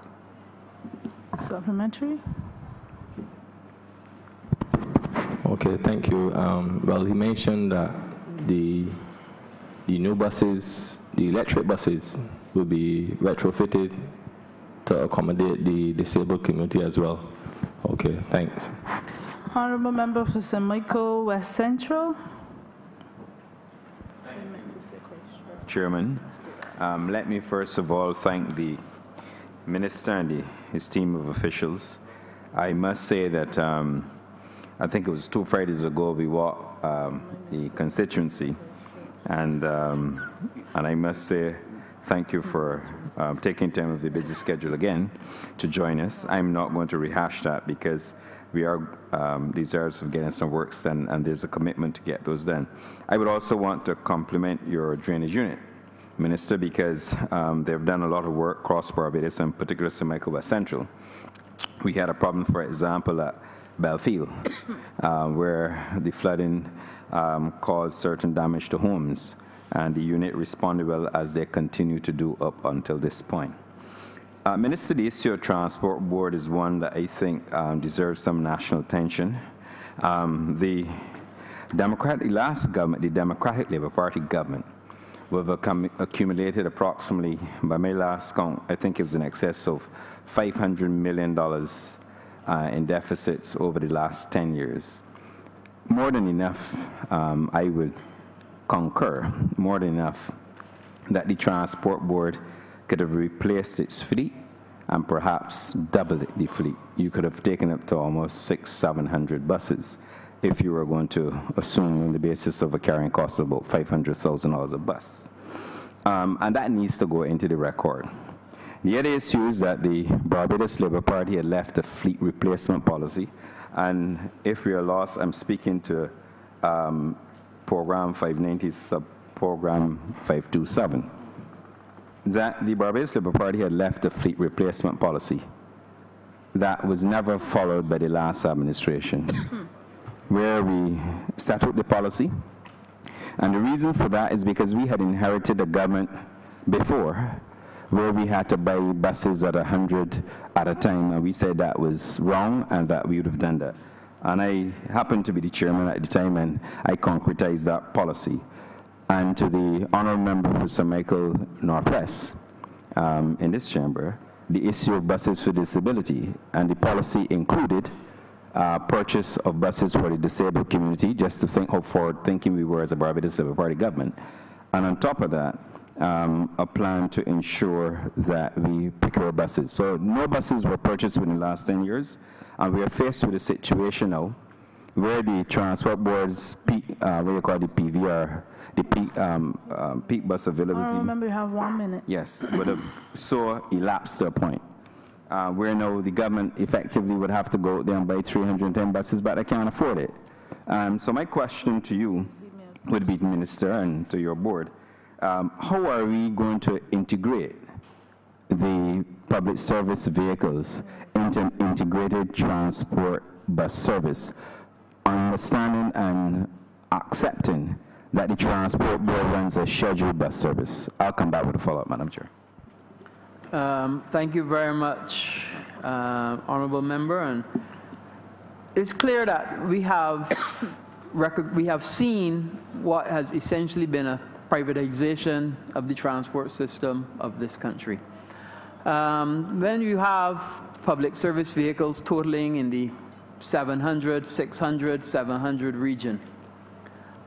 Supplementary. Okay, thank you. Well, he mentioned that the new buses, the electric buses, will be retrofitted to accommodate the disabled community as well. Okay, thanks. Honourable Member for St. Michael West Central. Chairman, let me first of all thank the Minister and his team of officials. I must say that I think it was 2 Fridays ago we walked the constituency, and I must say thank you for taking time of your busy schedule again to join us. I'm not going to rehash that because we are desirous of getting some works done, and there's a commitment to get those done. I would also want to compliment your drainage unit, Minister, because they've done a lot of work across Barbados, and particularly St. Michael West Central. We had a problem, for example, at Belfield, where the flooding caused certain damage to homes, and the unit responded well as they continue to do up until this point. Minister, the issue of Transport Board is one that I think deserves some national attention. The last government, the Democratic Labour Party government, we've accumulated approximately, by my last count, I think it was in excess of $500 million in deficits over the last 10 years. More than enough, I would concur, more than enough that the Transport Board could have replaced its fleet and perhaps doubled the fleet. You could have taken up to almost 600-700 buses if you were going to assume on the basis of a carrying cost of about $500,000 a bus. And that needs to go into the record. The other issue is that the Barbados Labour Party had left a fleet replacement policy, and if we are lost, I'm speaking to Program 590, Sub-Program 527, that the Barbados Labour Party had left a fleet replacement policy that was never followed by the last administration, where we set out the policy. And the reason for that is because we had inherited a government before where we had to buy buses at 100 at a time, and we said that was wrong and that we would have done that. And I happened to be the chairman at the time, and I concretized that policy. And to the honourable member for St. Michael Northwest in this chamber, the issue of buses for disability, and the policy included purchase of buses for the disabled community, just to think how forward-thinking we were as a Barbados Labour Party government. And on top of that, a plan to ensure that we procure buses. So no buses were purchased within the last 10 years, and we are faced with a situation now where the Transport Board's peak, what you call the PVR, the peak bus availability. I remember you have 1 minute. Yes, would have so elapsed to a point where now the government effectively would have to go out there and buy 310 buses, but they can't afford it. So my question to you would be, Minister, and to your board, how are we going to integrate the public service vehicles into integrated transport bus service, understanding and accepting that the Transport Board runs a scheduled bus service? I'll come back with a follow-up, Madam Chair. Thank you very much, honourable member. And it's clear that we have seen what has essentially been a privatization of the transport system of this country. When you have public service vehicles totaling in the 700, 600, 700 region,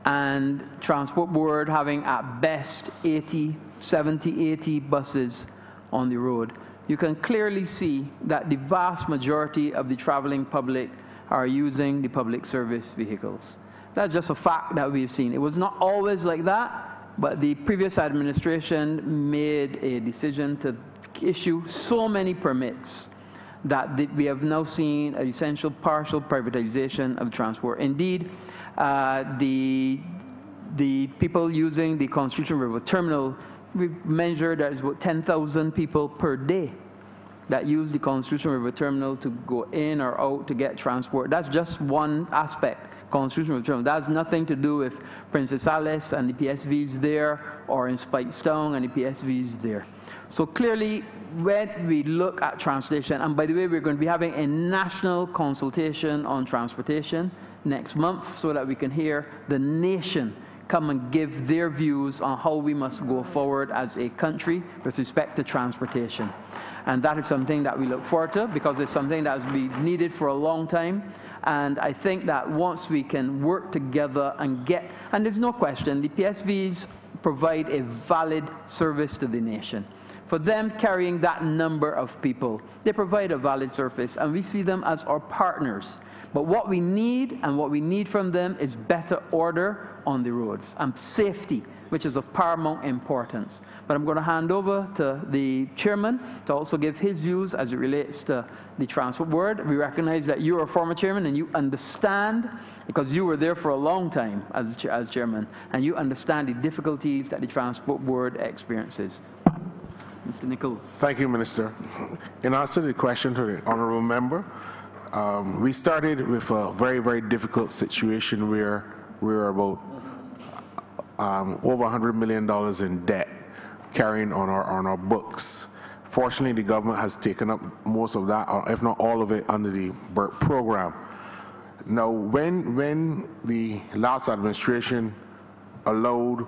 and Transport Board having at best 70, 80 buses on the road, you can clearly see that the vast majority of the traveling public are using the public service vehicles. That's just a fact that we've seen. It was not always like that, but the previous administration made a decision to issue so many permits that we have now seen an essential partial privatization of transport. Indeed, the people using the Constitution River Terminal, we've measured that it's about 10,000 people per day that use the Constitution River Terminal to go in or out to get transport. That's just one aspect. Constitution River Terminal. That has nothing to do with Princess Alice and the PSVs there, or in Spikestown and the PSVs there. So clearly, when we look at transportation, and by the way, we're going to be having a national consultation on transportation next month so that we can hear the nation come and give their views on how we must go forward as a country with respect to transportation. And that is something that we look forward to, because it's something that has been needed for a long time. And I think that once we can work together and get, and there's no question, the PSVs provide a valid service to the nation. For them carrying that number of people, they provide a valid service, and we see them as our partners. But what we need, and what we need from them, is better order on the roads and safety, which is of paramount importance. But I'm going to hand over to the chairman to also give his views as it relates to the Transport Board. We recognize that you are a former chairman and you understand, because you were there for a long time as chairman, and you understand the difficulties that the Transport Board experiences. Mr. Nichols. Thank you, Minister. In answer to the question to the honourable member, we started with a very, very difficult situation where we were about over $100 million in debt carrying on our books. Fortunately, the government has taken up most of that, or if not all of it, under the BERT program. Now, when the last administration allowed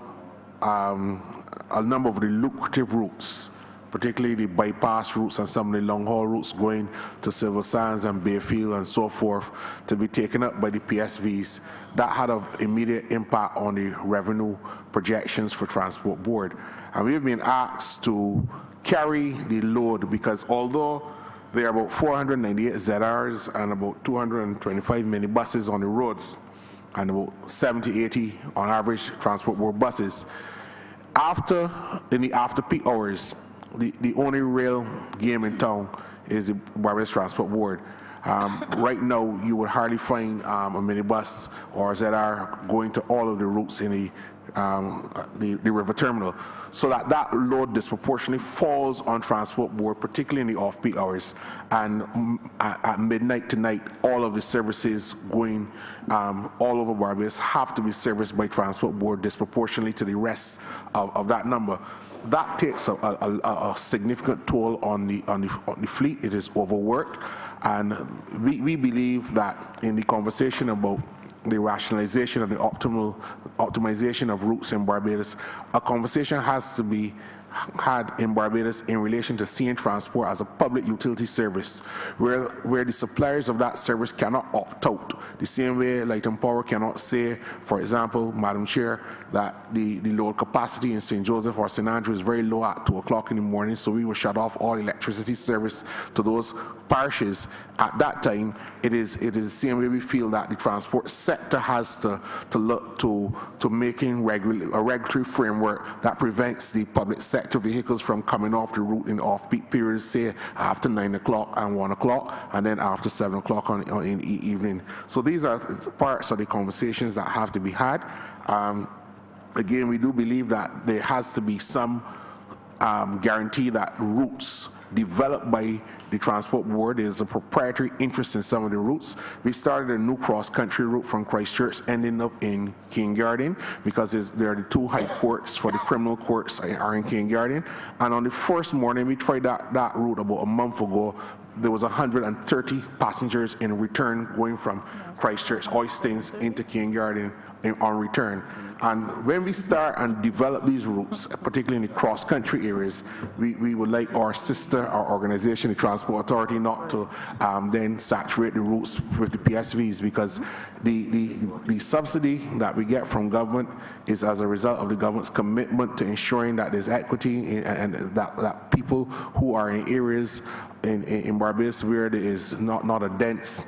a number of the lucrative routes, particularly the bypass routes and some of the long-haul routes going to Silver Sands and Bayfield and so forth, to be taken up by the PSVs. That had an immediate impact on the revenue projections for Transport Board. And we've been asked to carry the load because although there are about 498 ZRs and about 225 minibuses on the roads, and about 70, 80 on average Transport Board buses, in the after peak hours, the only real game in town is the Barbados Transport Board. Right now, you would hardly find a minibus or a ZR going to all of the routes in the river terminal. So that load disproportionately falls on Transport Board, particularly in the off-peak hours. And at midnight tonight, all of the services going all over Barbados have to be serviced by Transport Board disproportionately to the rest of that number. That takes a significant toll on the fleet. It is overworked, and we believe that in the conversation about the rationalization and the optimization of routes in Barbados, a conversation has to be had in Barbados in relation to seeing transport as a public utility service, where the suppliers of that service cannot opt out. The same way Light and Power cannot say, for example, Madam Chair, that the load capacity in St. Joseph or St. Andrew is very low at 2 o'clock in the morning, so we will shut off all electricity service to those parishes. At that time, it is the same way we feel that the transport sector has to look to making a regulatory framework that prevents the public sector vehicles from coming off the route in off-peak periods, say after 9 o'clock and 1 o'clock, and then after 7 o'clock in the evening. So these are parts of the conversations that have to be had. Again, we do believe that there has to be some guarantee that routes developed by the Transport Board, there's a proprietary interest in some of the routes. We started a new cross-country route from Christchurch ending up in King Garden because there are the 2 high courts for the criminal courts are in King Garden. And on the first morning, we tried that route about a month ago. There was 130 passengers in return going from Christchurch, Oistins into King Garden on return. And when we start and develop these routes, particularly in the cross-country areas, we would like our organization, the Transport Authority, not to then saturate the routes with the PSVs, because the subsidy that we get from government is as a result of the government's commitment to ensuring that there's equity and that people who are in areas in Barbados where there is not a dense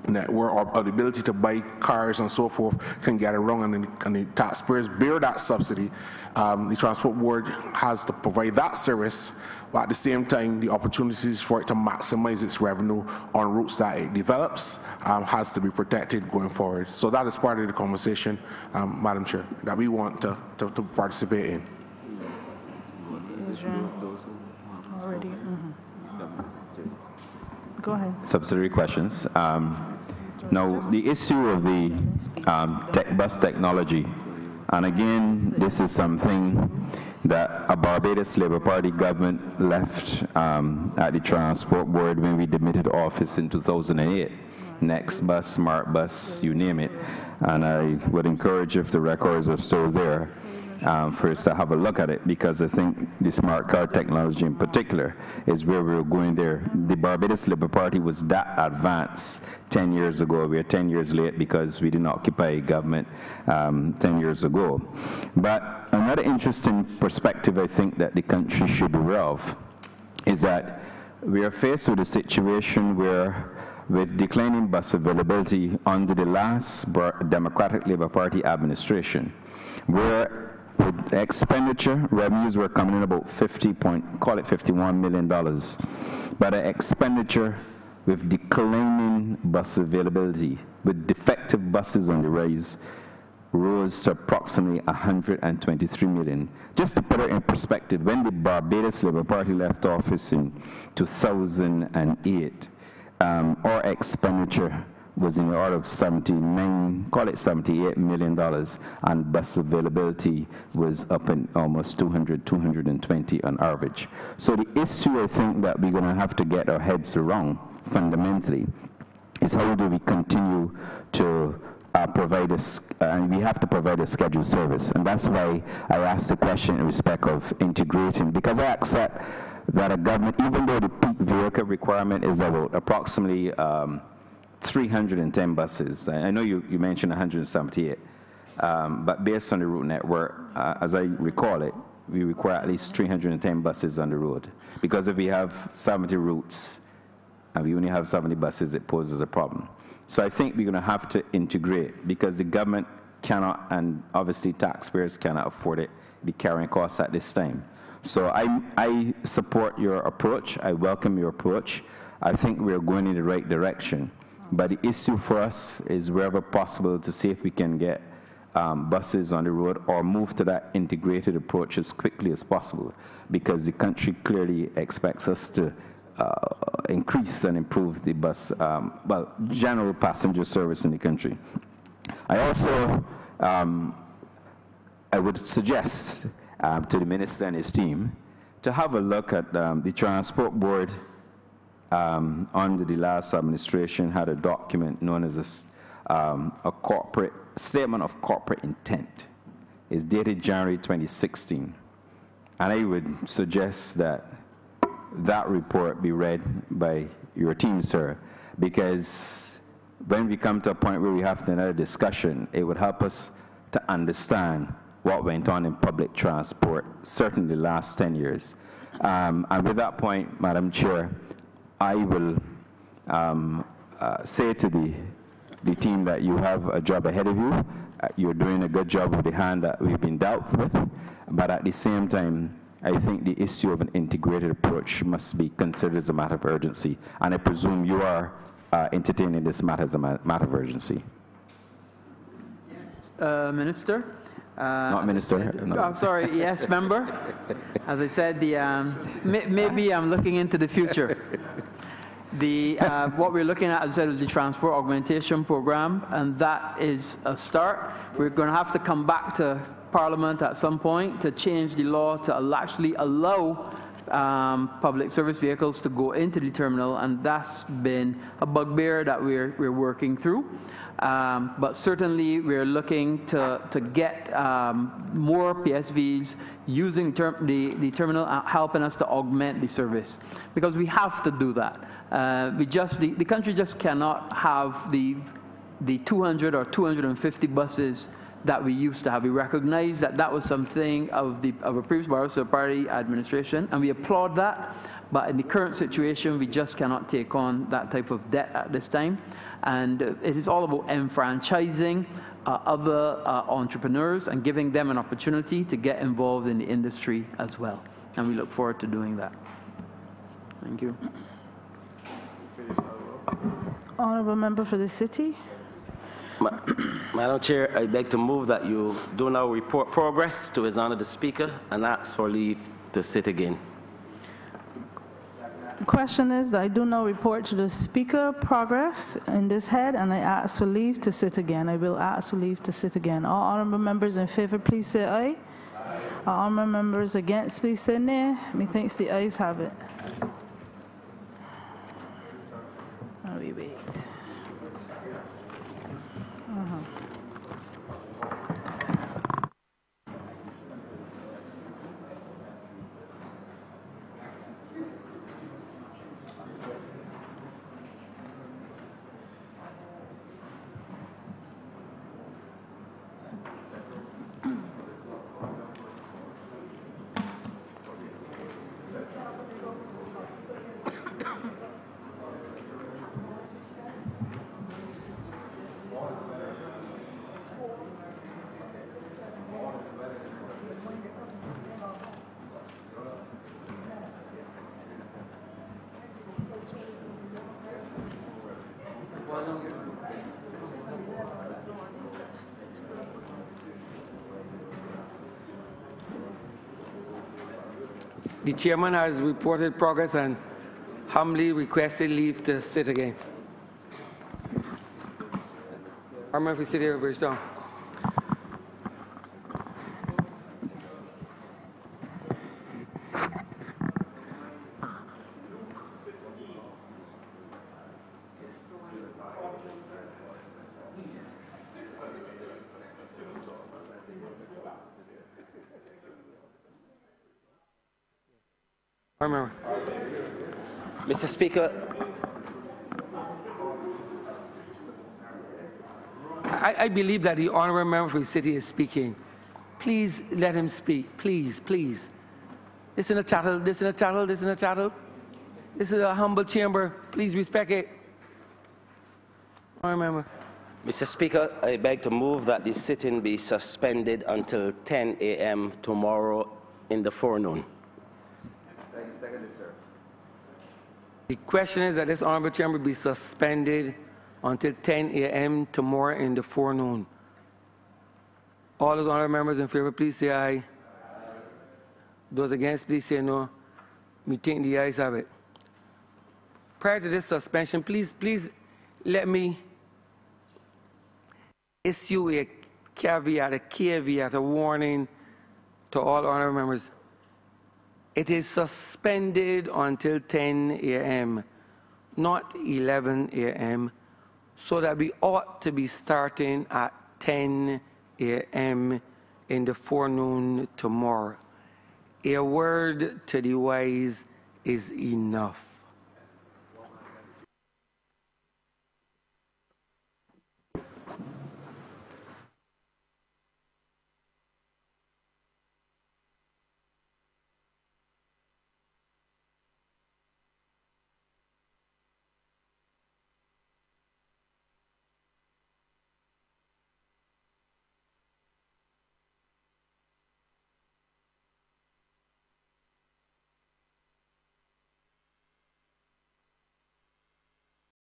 network or the ability to buy cars and so forth can get around, and the taxpayers bear that subsidy. The Transport Board has to provide that service, but at the same time, the opportunities for it to maximize its revenue on routes that it develops has to be protected going forward. So that is part of the conversation, Madam Chair, that we want to participate in. Already. Go ahead. Subsidiary questions. Now, the issue of the bus technology, and again, this is something that a Barbados Labour Party government left at the Transport Board when we demitted office in 2008. Next Bus, Smart Bus, you name it. And I would encourage, if the records are still there, for us to have a look at it, because I think the smart card technology in particular is where we're going there. The Barbados Labour Party was that advanced 10 years ago. We are 10 years late because we didn't occupy government 10 years ago. But another interesting perspective I think that the country should be aware of is that we are faced with a situation where, with declining bus availability under the last Democratic Labour Party administration, where with expenditure, revenues were coming in about $51 million. But the expenditure with declining bus availability, with defective buses on the rise, rose to approximately $123 million. Just to put it in perspective, when the Barbados Labour Party left office in 2008, our expenditure was in the order of $78 million, and bus availability was up in almost 220 on average. So the issue I think that we're going to have to get our heads around fundamentally is how do we continue to and we have to provide a scheduled service. And that's why I asked the question in respect of integrating, because I accept that a government, even though the peak vehicle requirement is about approximately 310 buses, I know you mentioned 178, but based on the route network, as I recall it, we require at least 310 buses on the road. Because if we have 70 routes and we only have 70 buses, it poses a problem. So I think we're going to have to integrate, because the government cannot, and obviously taxpayers cannot afford it, the carrying costs at this time. So I support your approach. I welcome your approach. I think we're going in the right direction. But the issue for us is wherever possible to see if we can get buses on the road or move to that integrated approach as quickly as possible, because the country clearly expects us to increase and improve the bus, general passenger service in the country. I also, I would suggest to the minister and his team to have a look at the Transport Board under the last administration had a document known as a corporate statement of corporate intent. It's dated January 2016. And I would suggest that that report be read by your team, sir, because when we come to a point where we have another discussion, it would help us to understand what went on in public transport, certainly the last 10 years. And with that point, Madam Chair, I will say to the team that you have a job ahead of you. You're doing a good job with the hand that we've been dealt with, but at the same time, I think the issue of an integrated approach must be considered as a matter of urgency, and I presume you are entertaining this matter as a matter of urgency. Minister? Not minister. No. I'm sorry, yes, member. As I said, maybe I'm looking into the future. What we're looking at, as I said, is the transport augmentation program, and that is a start. We're going to have to come back to Parliament at some point to change the law to actually allow public service vehicles to go into the terminal, and that's been a bugbear that we're working through. But certainly we're looking to get more PSVs using the terminal, helping us to augment the service, because we have to do that. The country just cannot have the 200 or 250 buses that we used to have. We recognize that that was something of a previous Barbados Party administration, and we applaud that. But in the current situation, we just cannot take on that type of debt at this time. And it is all about enfranchising other entrepreneurs and giving them an opportunity to get involved in the industry as well. And we look forward to doing that. Thank you. Honourable member for the city. Madam Chair, I beg to move that you do now report progress to His Honour the Speaker and ask for leave to sit again. The question is that I do now report to the Speaker progress in this head, and I ask for leave to sit again. I will ask for leave to sit again. All honourable members in favour, please say aye. All honourable members against, please say nay. Methinks the ayes have it. Now we wait. The chairman has reported progress and humbly requested leave to sit again. Honourable member, sit here, Bridgetown. Remember. Mr. Speaker, I believe that the honorable member for the city is speaking. Please let him speak. Please, please. This is a chattel. This is a chattel. This is a chattel. This is a humble chamber. Please respect it. Honorable member. Mr. Speaker, I beg to move that the sitting be suspended until 10 a.m. tomorrow in the forenoon. Second, sir. The question is that this honorable chamber be suspended until 10 a.m. tomorrow in the forenoon. All those honorable members in favor, please say aye. Aye. Those against, please say no. Me think the ayes have it. Prior to this suspension, please let me issue a caveat, a warning to all honorable members. It is suspended until 10 a.m., not 11 a.m., so that we ought to be starting at 10 a.m. in the forenoon tomorrow. A word to the wise is enough.